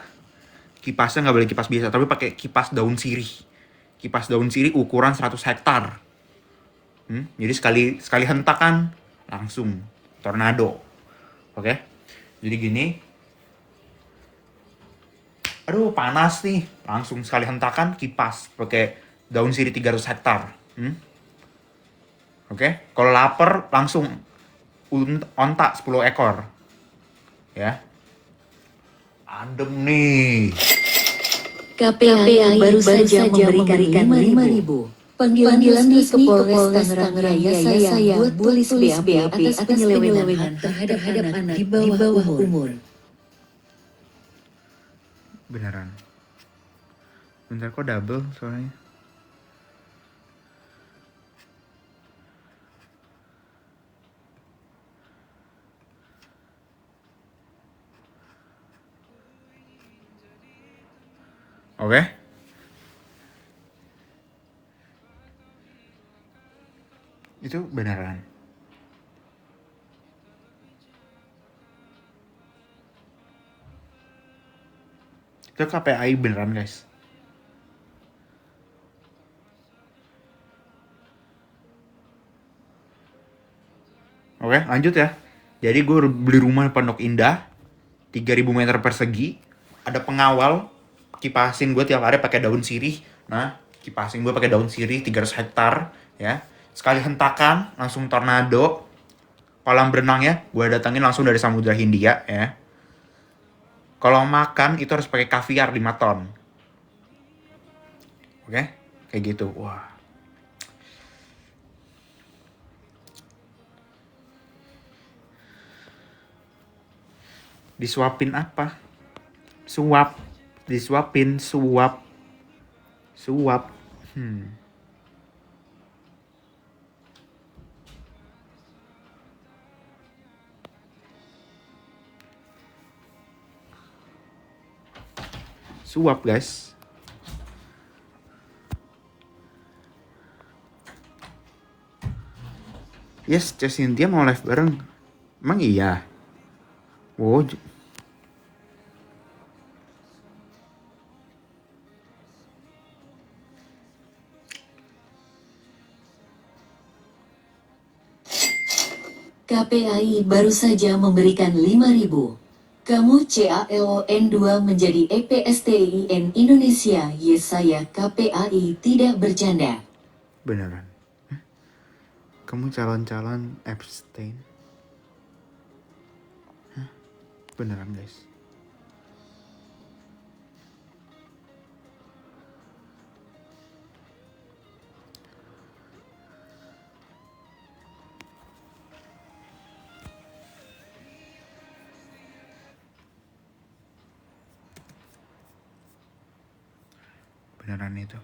Tapi pakai kipas daun sirih. Kipas daun sirih ukuran 100 hektar. Jadi sekali hentakan langsung tornado. Oke? Jadi gini. Aduh, panas nih. Langsung sekali hentakan kipas pakai daun sirih 300 hektar. Oke? Kalau lapar langsung onta 10 ekor. Ya. Adem nih. KPAI baru saja memberikan 5.000. Panggilan resmi ke Polres Tangerang Raya saya Bulis BAP atas penyelewengan terhadap anak di bawah umur. Beneran. Bentar, kok double soalnya. Oke. Itu beneran. Itu KPI beneran, guys. Oke, lanjut ya. Jadi gue beli rumah di Pondok Indah, 3.000 meter persegi, ada pengawal, kipasin gue tiap hari pakai daun sirih. Nah, kipasin gue pakai daun sirih 300 hektar, ya. Sekali hentakan langsung tornado. Kolam berenangnya gue datangin langsung dari Samudra Hindia, ya. Kalau makan itu harus pakai kaviar 5 ton. Oke? Kayak gitu. Wah. Disuapin apa? Suap. Disuapin, suap. Suap. Suap, guys. Yes, Cynthia mau live bareng. Emang iya? Oh, KPAI baru saja memberikan 5.000. Kamu CALON 2 menjadi EPSTIN Indonesia. Yes, saya KPAI tidak bercanda. beneran. Kamu calon-calon Epstein? Hah? Beneran, guys. Beneran itu.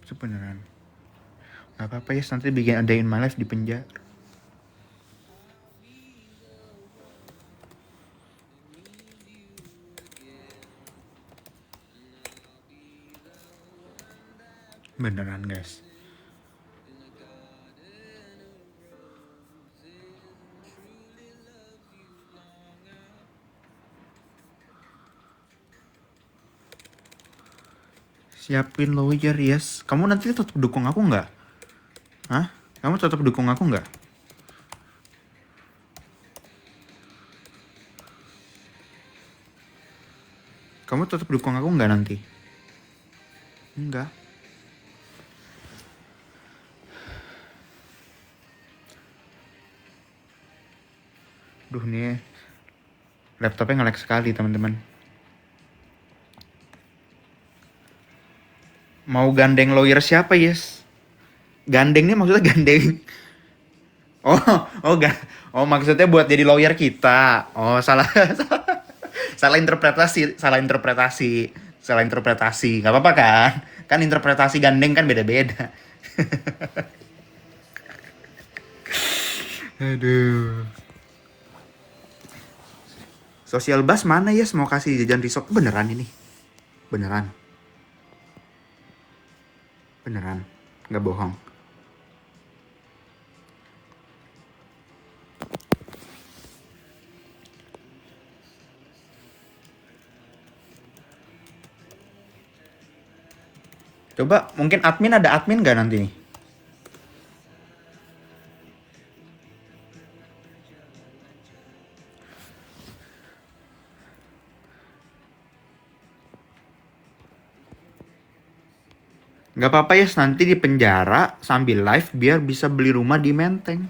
Itu beneran. Gak apa-apa ya, nanti bikin ada in my life di penjara. Beneran, guys. Siapin lawyer, yes. Kamu nanti tetap dukung aku nggak? Hah? Kamu tetap dukung aku nggak? Kamu tetap dukung aku nggak nanti? Enggak. Duh, nih laptopnya nge-lag sekali, teman-teman. Mau gandeng lawyer siapa, yes? Gandeng nih maksudnya gandeng. Oh, oh maksudnya buat jadi lawyer kita. Oh, salah. Salah interpretasi, salah interpretasi. Salah interpretasi. Gak apa-apa kan? Kan interpretasi gandeng kan beda-beda. Aduh. Social bus mana, yes? Mau kasih jajan risok beneran ini? Beneran. Beneran. Nggak bohong. Coba, mungkin admin ada admin nggak nanti nih? Nggak apa-apa ya, nanti di penjara sambil live biar bisa beli rumah di Menteng.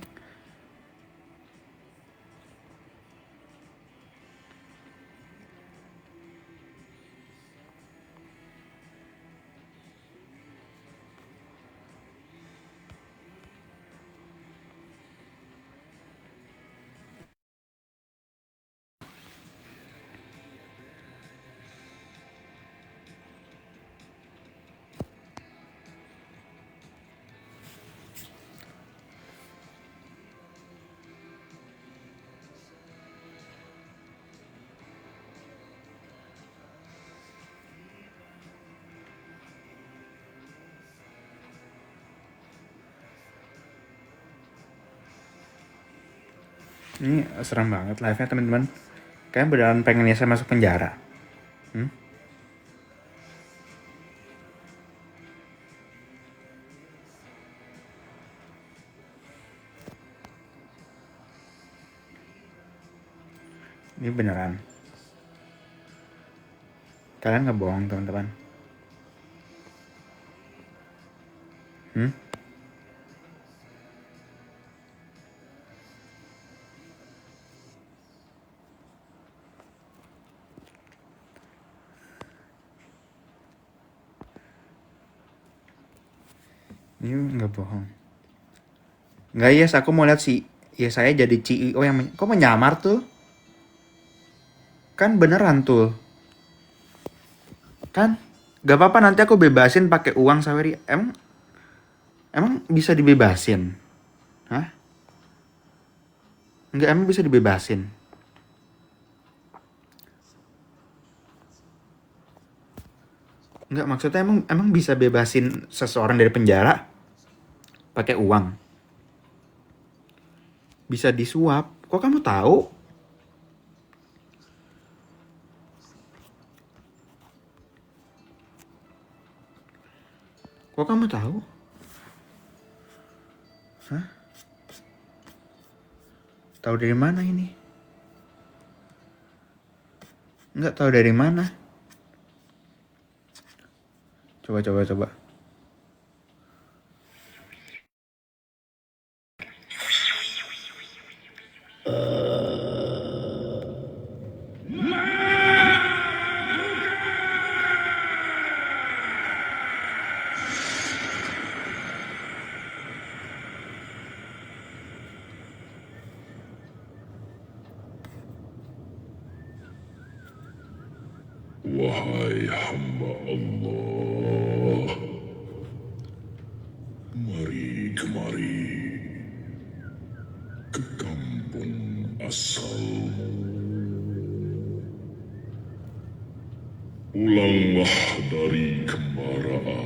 Ini serem banget live-nya teman-teman. Kayaknya beneran pengen saya masuk penjara. Ini beneran. Kalian nggak bohong teman-teman. Ini nggak bohong. Nggak, yes, aku mau lihat si ya saya jadi CEO yang kok menyamar tuh? Kan beneran tuh. Kan? Gak apa-apa, nanti aku bebasin pakai uang Saweri. Emang bisa dibebasin? Hah? Enggak, emang bisa dibebasin? Enggak, maksudnya emang bisa bebasin seseorang dari penjara pakai uang? Bisa disuap. Kok kamu tahu? Kok kamu tahu? Hah? Tahu dari mana ini? Enggak tahu dari mana. Coba. Wahai hamba Allah, mari kemari ke kampung asalmu. Pulanglah dari kembaraan.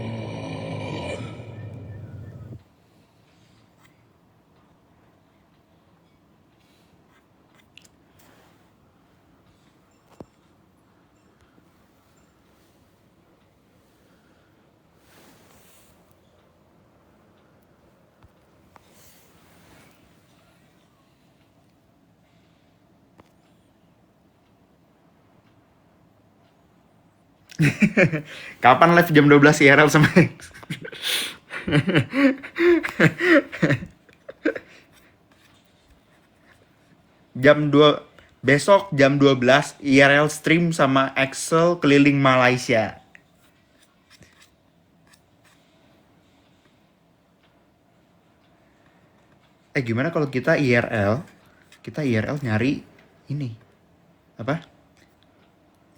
Kapan live jam 12 IRL sama jam 2 besok jam 12 IRL stream sama Excel keliling Malaysia. Gimana kalau kita IRL nyari ini apa?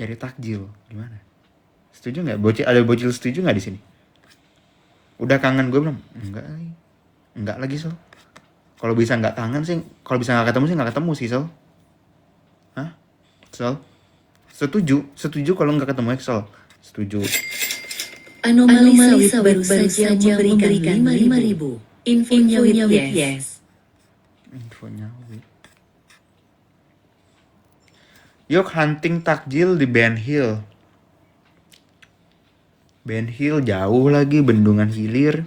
Nyari takjil gimana? Setuju nggak? Ada bocil setuju nggak di sini? Udah kangen gue belum? Enggak lagi Sol. Kalau bisa nggak kangen sih, kalau bisa nggak ketemu sih Sol. Hah? Sol? Setuju kalau nggak ketemu Excel. Setuju. Anomali sawit baru saja memberikan 5.000. Infonya with yes. Infonya. Yuk hunting takjil di Ben Hill. Ben Hill jauh lagi, Bendungan Hilir.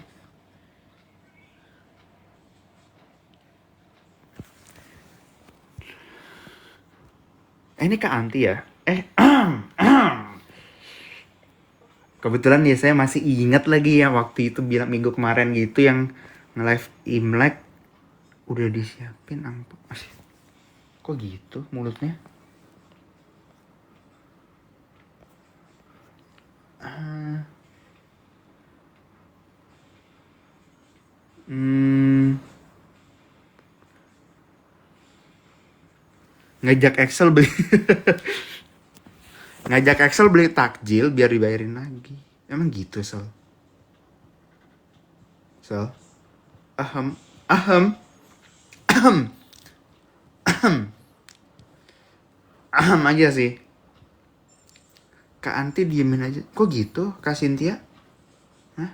Ini Kak Anti ya? Kebetulan ya saya masih ingat lagi ya waktu itu bilang minggu kemarin gitu yang nge-live Imlek udah disiapin amplop. Kok gitu mulutnya? Ngajak Excel beli ngajak Excel beli takjil biar dibayarin lagi. Emang gitu Sol? Ahem aja sih. Kak Anti diemin aja. Kok gitu Kak Cynthia? Hah?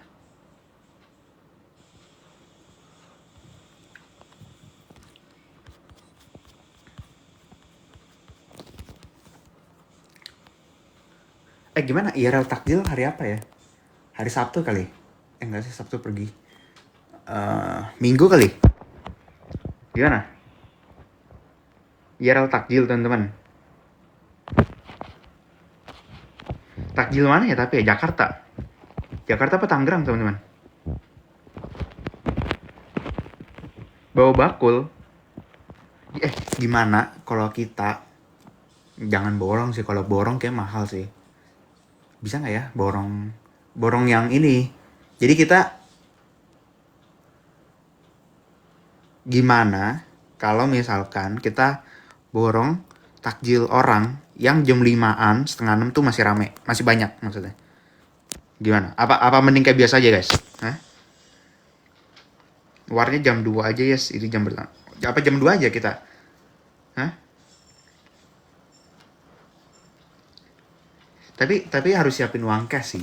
Gimana IRL takjil hari apa ya? Hari Sabtu kali? Enggak sih, Sabtu pergi. Minggu kali? Gimana? IRL takjil teman-teman. Takjil mana ya tapi ya? Jakarta. Jakarta apa Tangerang teman-teman? Bawa bakul. Gimana kalau kita jangan borong sih, kalau borong kayak mahal sih. Bisa nggak ya borong yang ini? Jadi kita gimana kalau misalkan kita borong takjil orang yang jam 5-an, setengah 6 tuh masih rame, masih banyak maksudnya. Gimana? Apa mending kayak biasa aja guys? Hah? Warnya jam 2 aja yes, itu jam berapa? Apa jam 2 aja kita? Hah? Tapi harus siapin uang cash sih.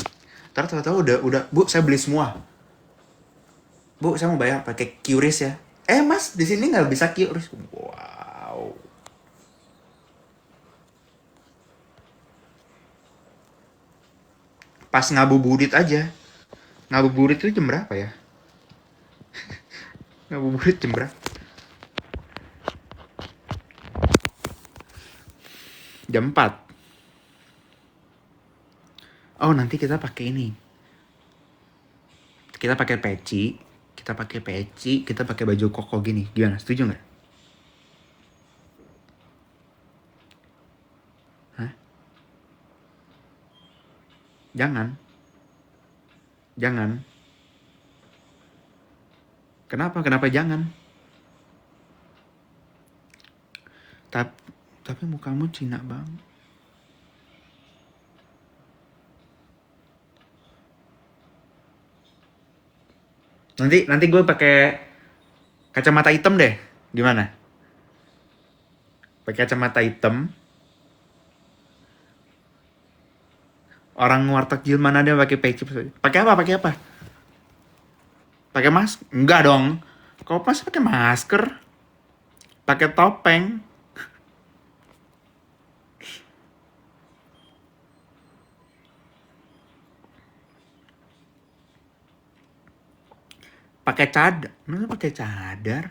Tahu udah Bu, saya beli semua. Bu, saya mau bayar pakai QRIS ya. Mas, di sini nggak bisa QRIS. Wow. Pas ngabuburit aja. Ngabuburit itu jam berapa ya? Ngabuburit jam berapa? Jam 4. Oh, nanti kita pakai ini. Kita pakai peci, kita pakai baju koko gini. Gimana? Setuju nggak? Hah? Jangan. Kenapa jangan? Tapi mukamu Cina banget. Nanti gue pakai kacamata hitam deh. Gimana? Pakai kacamata hitam. Orang warteg Jil mana ada pakai peci? Pakai apa? Pakai masker? Enggak dong. Kau pas pakai masker? Pakai topeng? Pakai cadar? Masa pakai cadar?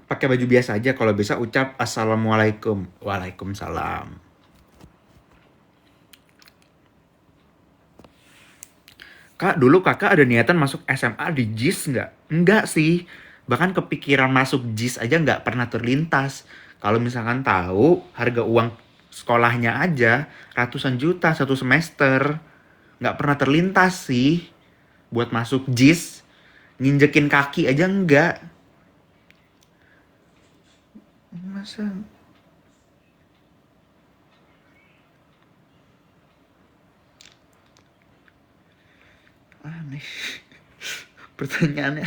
Pakai baju biasa aja, kalau bisa ucap assalamualaikum. Waalaikumsalam. Kak, dulu kakak ada niatan masuk SMA di JIS nggak? Nggak sih. Bahkan kepikiran masuk JIS aja nggak pernah terlintas. Kalau misalkan tahu harga uang sekolahnya aja ratusan juta satu semester. Nggak pernah terlintas sih buat masuk JIS. Nginjekin kaki aja nggak. Masa aneh. Pertanyaannya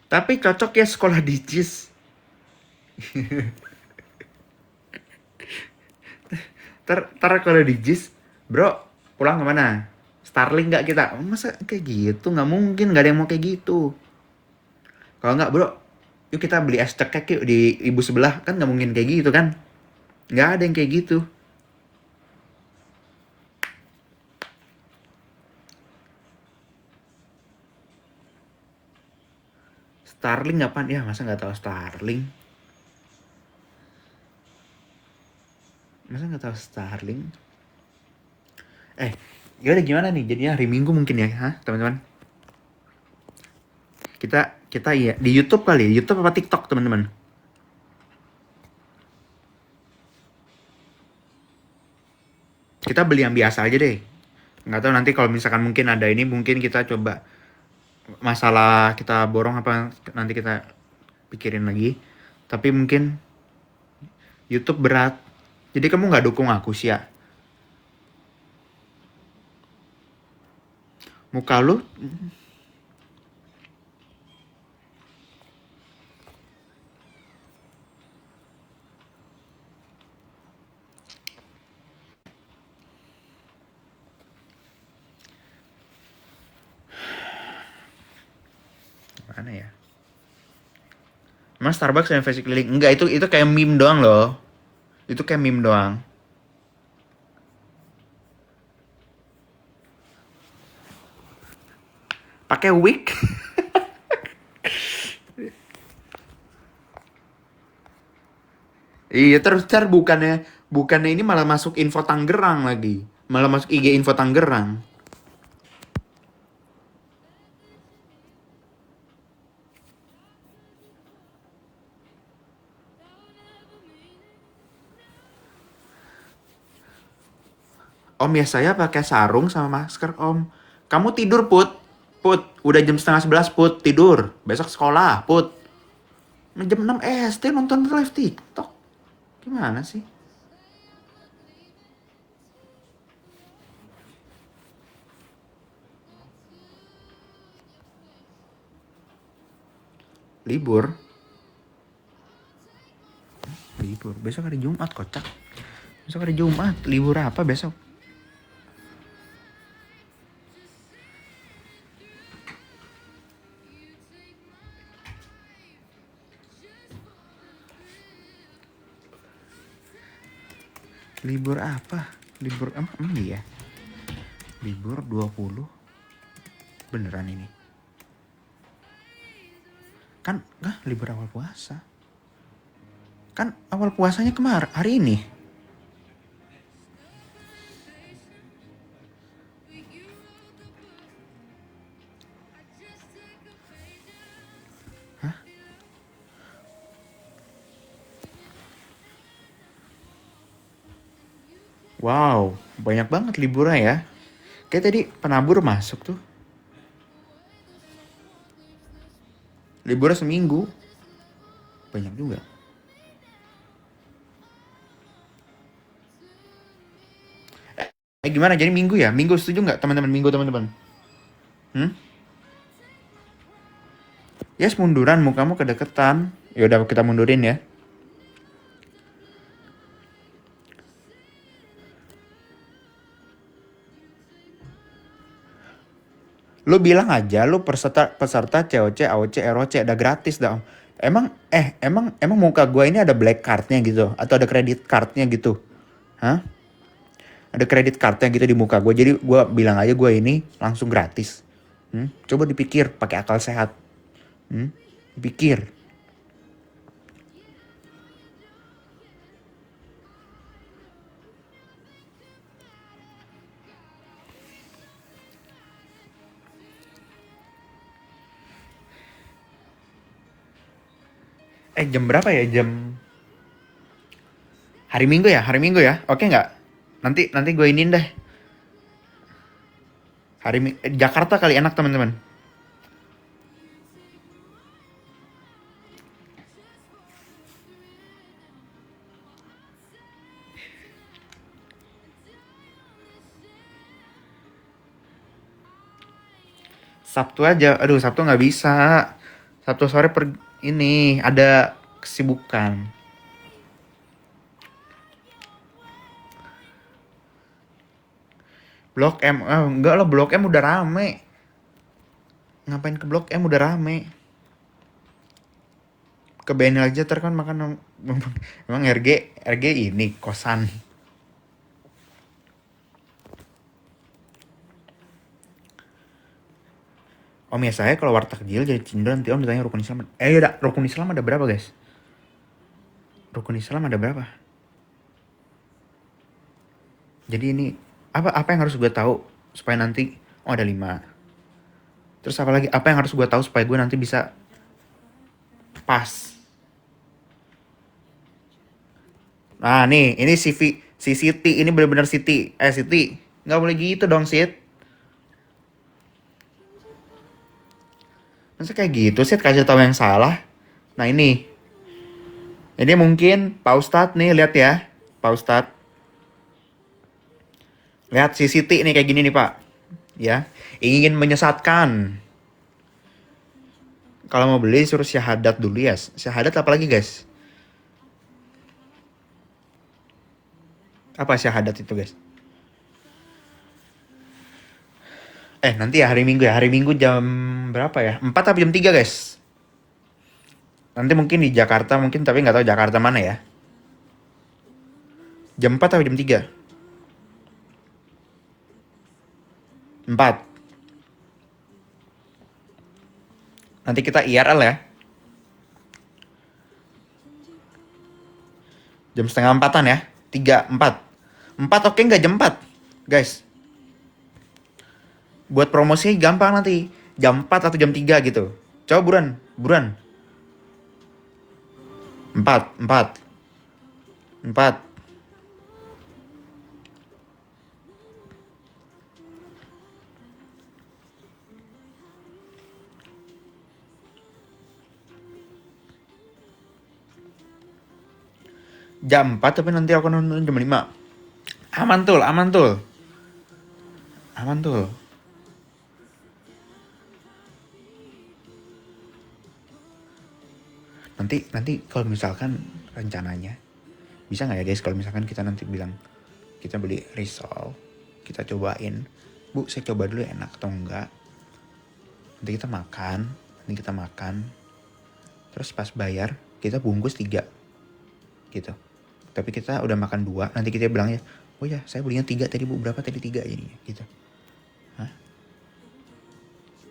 tapi cocok ya sekolah di JIS. Ntar kalau di JIS, bro, pulang kemana? Starlink nggak kita? Masa kayak gitu? Nggak mungkin, nggak ada yang mau kayak gitu. Kalau nggak, bro, yuk kita beli es cekek yuk di ibu sebelah. Kan nggak mungkin kayak gitu kan? Nggak ada yang kayak gitu. Starlink apaan? Ya masa nggak tahu Starlink? Masa nggak tahu Starlink? Yaudah gimana nih? Jadinya hari Minggu mungkin ya, teman-teman? Kita ya di YouTube kali ya? YouTube apa TikTok, teman-teman? Kita beli yang biasa aja deh. Nggak tahu nanti kalau misalkan mungkin ada ini, mungkin kita coba masalah kita borong apa nanti kita pikirin lagi. Tapi mungkin YouTube berat. Jadi kamu nggak dukung aku sih ya? Muka lu Emang Starbucks renovasi keliling? Enggak, itu kayak meme doang loh. Itu kayak meme doang. Pakai wig. Iya, terus bukannya ini malah masuk info Tangerang lagi. Malah masuk IG info Tangerang. Om ya saya pakai sarung sama masker Om. Kamu tidur Put. Put, udah jam setengah 11 Put, tidur. Besok sekolah Put. Jam 6 ST nonton live TikTok. Gimana sih? Libur. Libur. Besok hari Jumat kocak. Besok hari Jumat. Libur apa besok? Libur apa? Libur emang iya? Libur 20. Beneran ini? Kan libur awal puasa. Kan awal puasanya kemarin, hari ini. Hah? Wow, banyak banget liburnya ya. Kayak tadi penabur masuk tuh. Liburnya seminggu. Banyak juga. Gimana jadi minggu ya? Minggu setuju nggak teman-teman? Minggu teman-teman? Yes, munduran, mukamu kedeketan. Ya udah kita mundurin ya. Lu bilang aja lu peserta COC, AOC, ROC udah gratis dah. Om. Emang muka gua ini ada black cardnya gitu atau ada credit cardnya gitu? Hah? Ada credit cardnya gitu di muka gua. Jadi gua bilang aja gua ini langsung gratis. Coba dipikir pakai akal sehat. Dipikir. Jam berapa ya? Hari Minggu ya? Hari Minggu ya? Oke nggak? Nanti gue iniin deh. Jakarta kali enak teman-teman. Sabtu aja. Aduh, Sabtu nggak bisa. Sabtu sore ini ada kesibukan. Blok M, enggak lah, Blok M udah rame. Ngapain ke Blok M udah rame? Ke BNL aja kan makan. Emang RG ini kosan. Om ya saya kalau warteg takjil jadi cindo nanti Om ditanya rukun Islam. Ya rukun Islam ada berapa guys? Rukun Islam ada berapa? Jadi ini apa yang harus gue tahu supaya nanti ada 5. Terus apa yang harus gue tahu supaya gue nanti bisa pas. Nah nih, ini si Siti, ini benar-benar Siti. Siti, nggak boleh gitu dong Sit. Masa kayak gitu Sit, kasih tahu yang salah. Nah ini mungkin Pak Ustadz nih, lihat ya, Pak Ustadz. Lihat si Siti nih kayak gini nih Pak. Ya, ingin menyesatkan. Kalau mau beli suruh syahadat dulu ya. Syahadat apa lagi guys? Apa syahadat itu guys? Nanti ya hari Minggu jam berapa ya? 4 atau jam 3 guys? Nanti mungkin di Jakarta mungkin, tapi nggak tahu Jakarta mana ya. Jam 4 atau jam 3? 4. Nanti kita IRL ya. Jam setengah 4-an ya. 3, 4. 4 oke nggak jam 4? Guys. Buat promosi gampang nanti. Jam 4 atau jam 3 gitu. Coba buruan, buruan. 4, 4. 4. Jam 4 tapi nanti aku nonton jam 5. Aman tuh, aman tuh. Aman tuh. Nanti kalau misalkan rencananya bisa nggak ya guys, kalau misalkan kita nanti bilang kita beli risol, kita cobain, Bu saya coba dulu enak atau enggak, nanti kita makan, terus pas bayar kita bungkus 3 gitu, tapi kita udah makan 2, nanti kita bilang ya, oh ya saya belinya 3 tadi Bu, berapa tadi 3 jadinya gitu. Hah?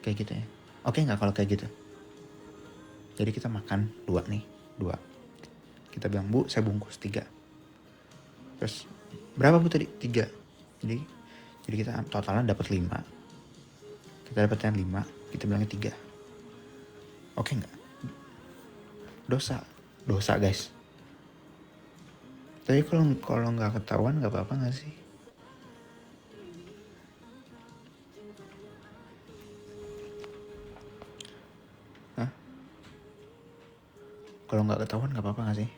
Kayak gitu ya, oke nggak kalau kayak gitu? Jadi kita makan 2 nih, 2. Kita bilang, Bu, saya bungkus 3. Terus, berapa Bu tadi? 3. Jadi kita totalnya dapat 5. Kita dapatnya 5, kita bilangnya 3. Oke nggak? Dosa guys. Tapi kalau nggak ketahuan nggak apa-apa nggak sih? Kalau nggak ketahuan nggak apa-apa nggak sih?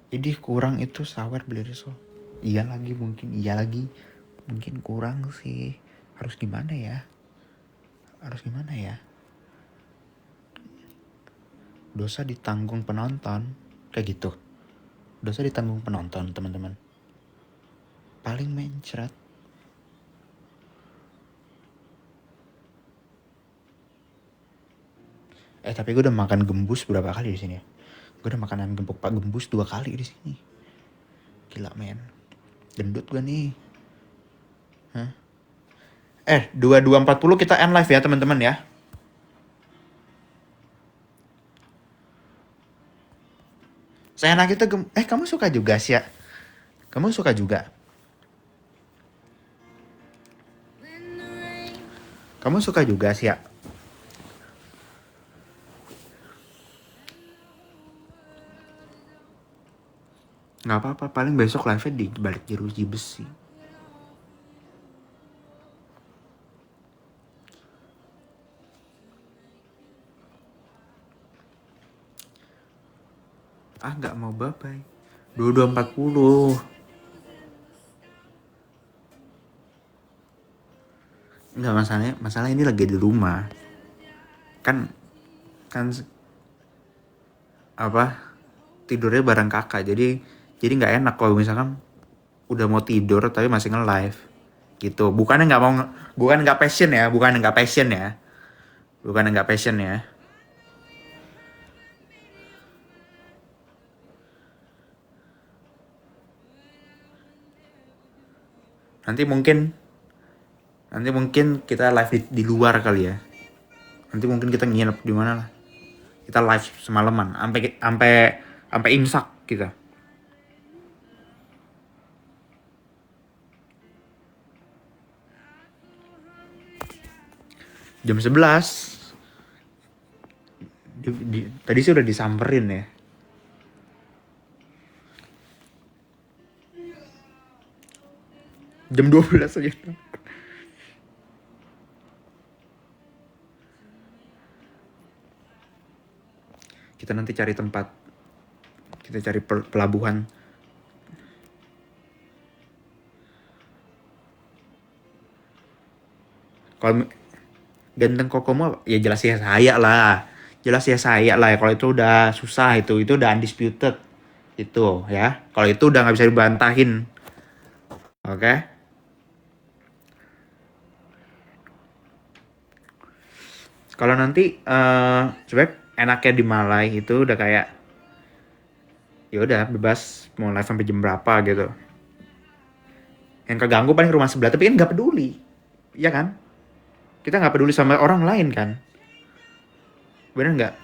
Jadi kurang itu sawer beli risol. Iya lagi mungkin kurang sih. Harus gimana ya? Dosa ditanggung penonton kayak gitu. Dosa ditanggung penonton, teman-teman. Paling mencret. Tapi gue udah makan gembus berapa kali di sini ya? Gue udah makanan Pak Gembus 2 kali di sini. Gila men. Gendut gue nih. Hah? 22.40 kita end live ya teman-teman ya. Saya enak itu kamu suka juga sih ya? Kamu suka juga? Kamu suka juga sih ya? Nggak apa-apa, paling besok live-nya di balik jeruji besi. Nggak mau bye-bye. 22.40. Nggak, masalah ini lagi di rumah. Kan apa? Tidurnya bareng kakak. Jadi nggak enak kalau misalkan udah mau tidur tapi masih nge-live. Gitu. Bukannya nggak passion ya. Nanti mungkin kita live di luar kali ya. Nanti mungkin kita nginep di mana lah. Kita live semalaman sampai imsak kita. Jam 11. Tadi sih udah disamperin ya. Jam 12 aja. Kita nanti cari tempat. Kita cari pelabuhan. Kalau ganteng Kokomo ya jelas ya saya lah. Kalau itu udah susah, itu udah undisputed. Itu ya. Kalau itu udah nggak bisa dibantahin. Oke. Kalau nanti sebenarnya enaknya di Malai itu udah kayak ya udah bebas mau live sampai jam berapa gitu. Yang keganggu paling rumah sebelah, tapi kan nggak peduli, ya kan? Kita nggak peduli sama orang lain kan? Bener nggak?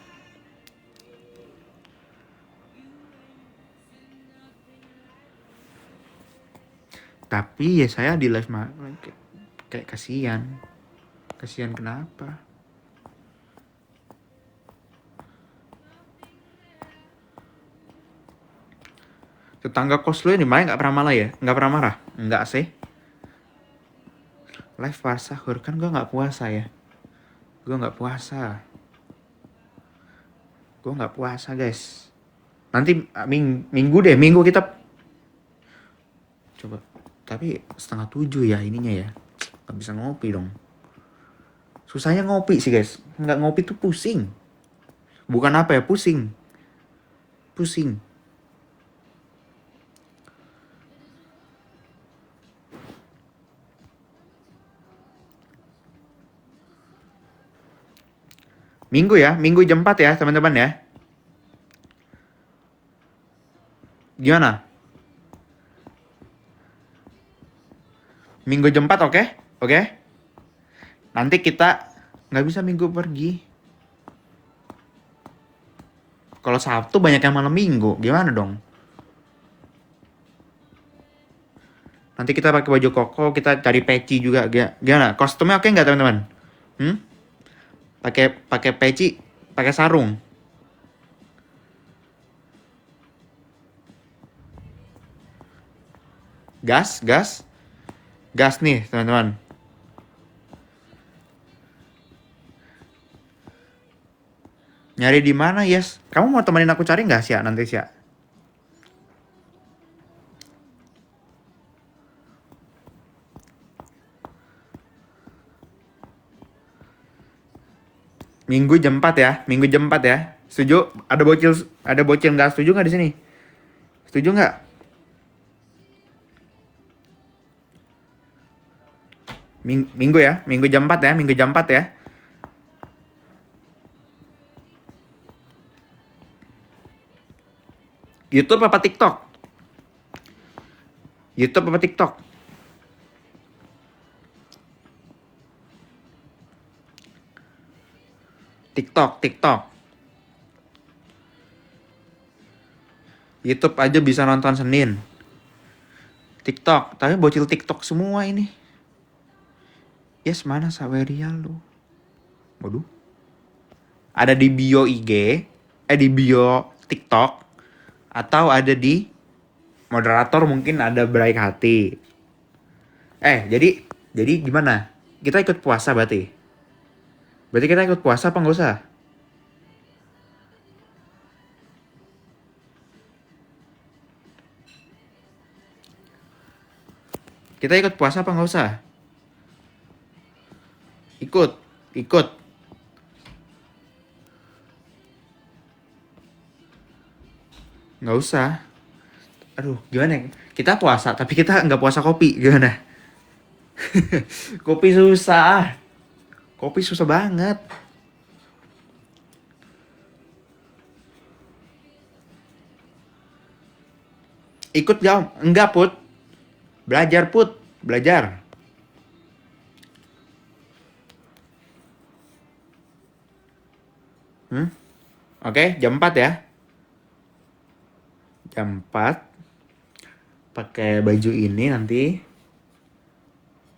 Tapi ya saya di live kayak kasihan. Kasihan kenapa? Tetangga kos lu yang di mana nggak pernah marah ya? Nggak pernah marah? Nggak sih. Live pas sahur kan gue nggak puasa ya. Gue nggak puasa. Gue nggak puasa guys. Nanti minggu deh, minggu kita coba. Tapi 6:30 ya ininya ya. Nggak bisa ngopi dong. Susahnya ngopi sih guys. Nggak ngopi tuh pusing. Bukan apa ya, pusing. Pusing. Minggu ya, minggu jam 4 ya teman-teman ya. Gimana? Minggu jam 4 oke? Oke? Nanti kita nggak bisa minggu pergi. Kalau Sabtu banyak yang malam minggu, gimana dong? Nanti kita pakai baju koko, kita cari peci juga, gimana? Kostumnya oke nggak teman-teman? Pakai peci, pakai sarung. Gas nih teman-teman. Nyari di mana, Yes? Kamu mau temenin aku cari nggak sih nanti sih? Minggu jam 4 ya, minggu jam 4 ya. Setuju? Ada bocil nggak setuju nggak di sini? Setuju nggak? Minggu ya, minggu jam 4 ya, minggu jam 4 ya. YouTube apa TikTok? YouTube apa TikTok? TikTok. YouTube aja bisa nonton Senin. TikTok, tapi bocil TikTok semua ini. Yes, mana Saweria lu? Waduh. Ada di bio IG, di bio TikTok, atau ada di moderator mungkin ada baik hati. Jadi gimana? Kita ikut puasa berarti? Berarti kita ikut puasa apa nggak usah? Kita ikut puasa apa nggak usah? Ikut. Nggak usah. Aduh, gimana ya? Kita puasa, tapi kita nggak puasa kopi. Gimana? Kopi susah banget. Ikut jauh? Enggak, Put. Belajar. Oke, jam 4 ya. Jam 4. Pakai baju ini nanti.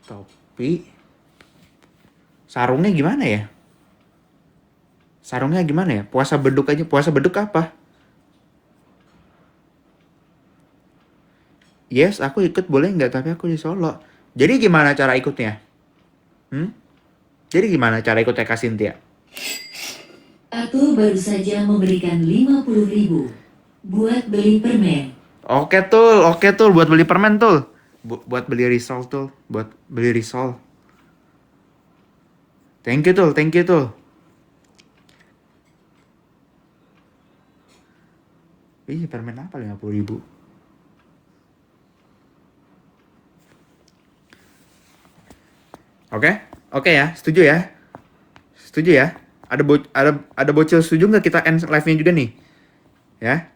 Topi. Sarungnya gimana ya? Puasa beduk aja. Puasa beduk apa? Yes, aku ikut boleh nggak? Tapi aku di Solo. Jadi gimana cara ikutnya? Jadi gimana cara ikutnya Kak Cynthia? Aku baru saja memberikan 50.000 buat beli permen. Oke Tul, buat beli permen Tul. Buat beli risol Tul, buat beli risol. Thank you Tul. Ih, permen apa 50.000? Oke ya, setuju ya? Setuju ya? Ada bocil setuju nggak kita end live-nya juga nih? Ya?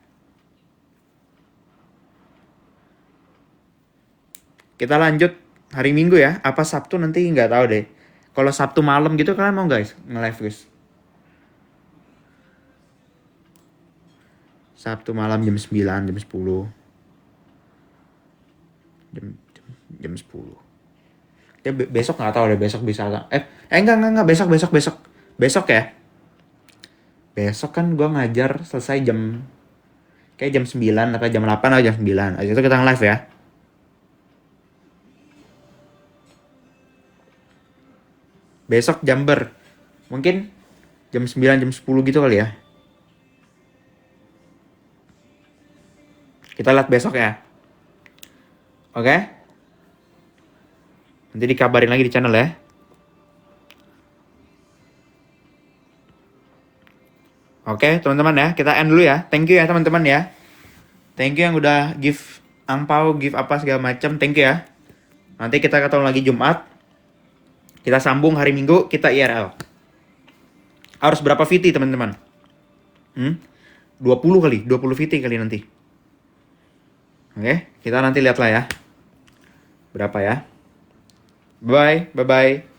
Kita lanjut hari Minggu ya. Apa Sabtu nanti nggak tahu deh. Kalau Sabtu malam gitu kalian mau guys nge-live guys? Sabtu malam jam 9, jam 10. Jam 10. Ya besok nggak tahu deh, besok bisa enggak besok ya. Besok kan gua ngajar selesai kayak jam 9 atau jam 8 atau jam 9. Abis itu kita nge-live ya. Besok Jember. Mungkin jam 9 jam 10 gitu kali ya. Kita lihat besok ya. Oke? Nanti dikabarin lagi di channel ya. Oke, teman-teman ya. Kita end dulu ya. Thank you ya teman-teman ya. Thank you yang udah give angpau, give apa segala macam. Thank you ya. Nanti kita ketemu lagi Jumat. Kita sambung hari Minggu, kita IRL. Harus berapa VT teman-teman? 20 kali, 20 VT kali nanti. Oke, kita nanti lihat lah ya. Berapa ya? Bye bye.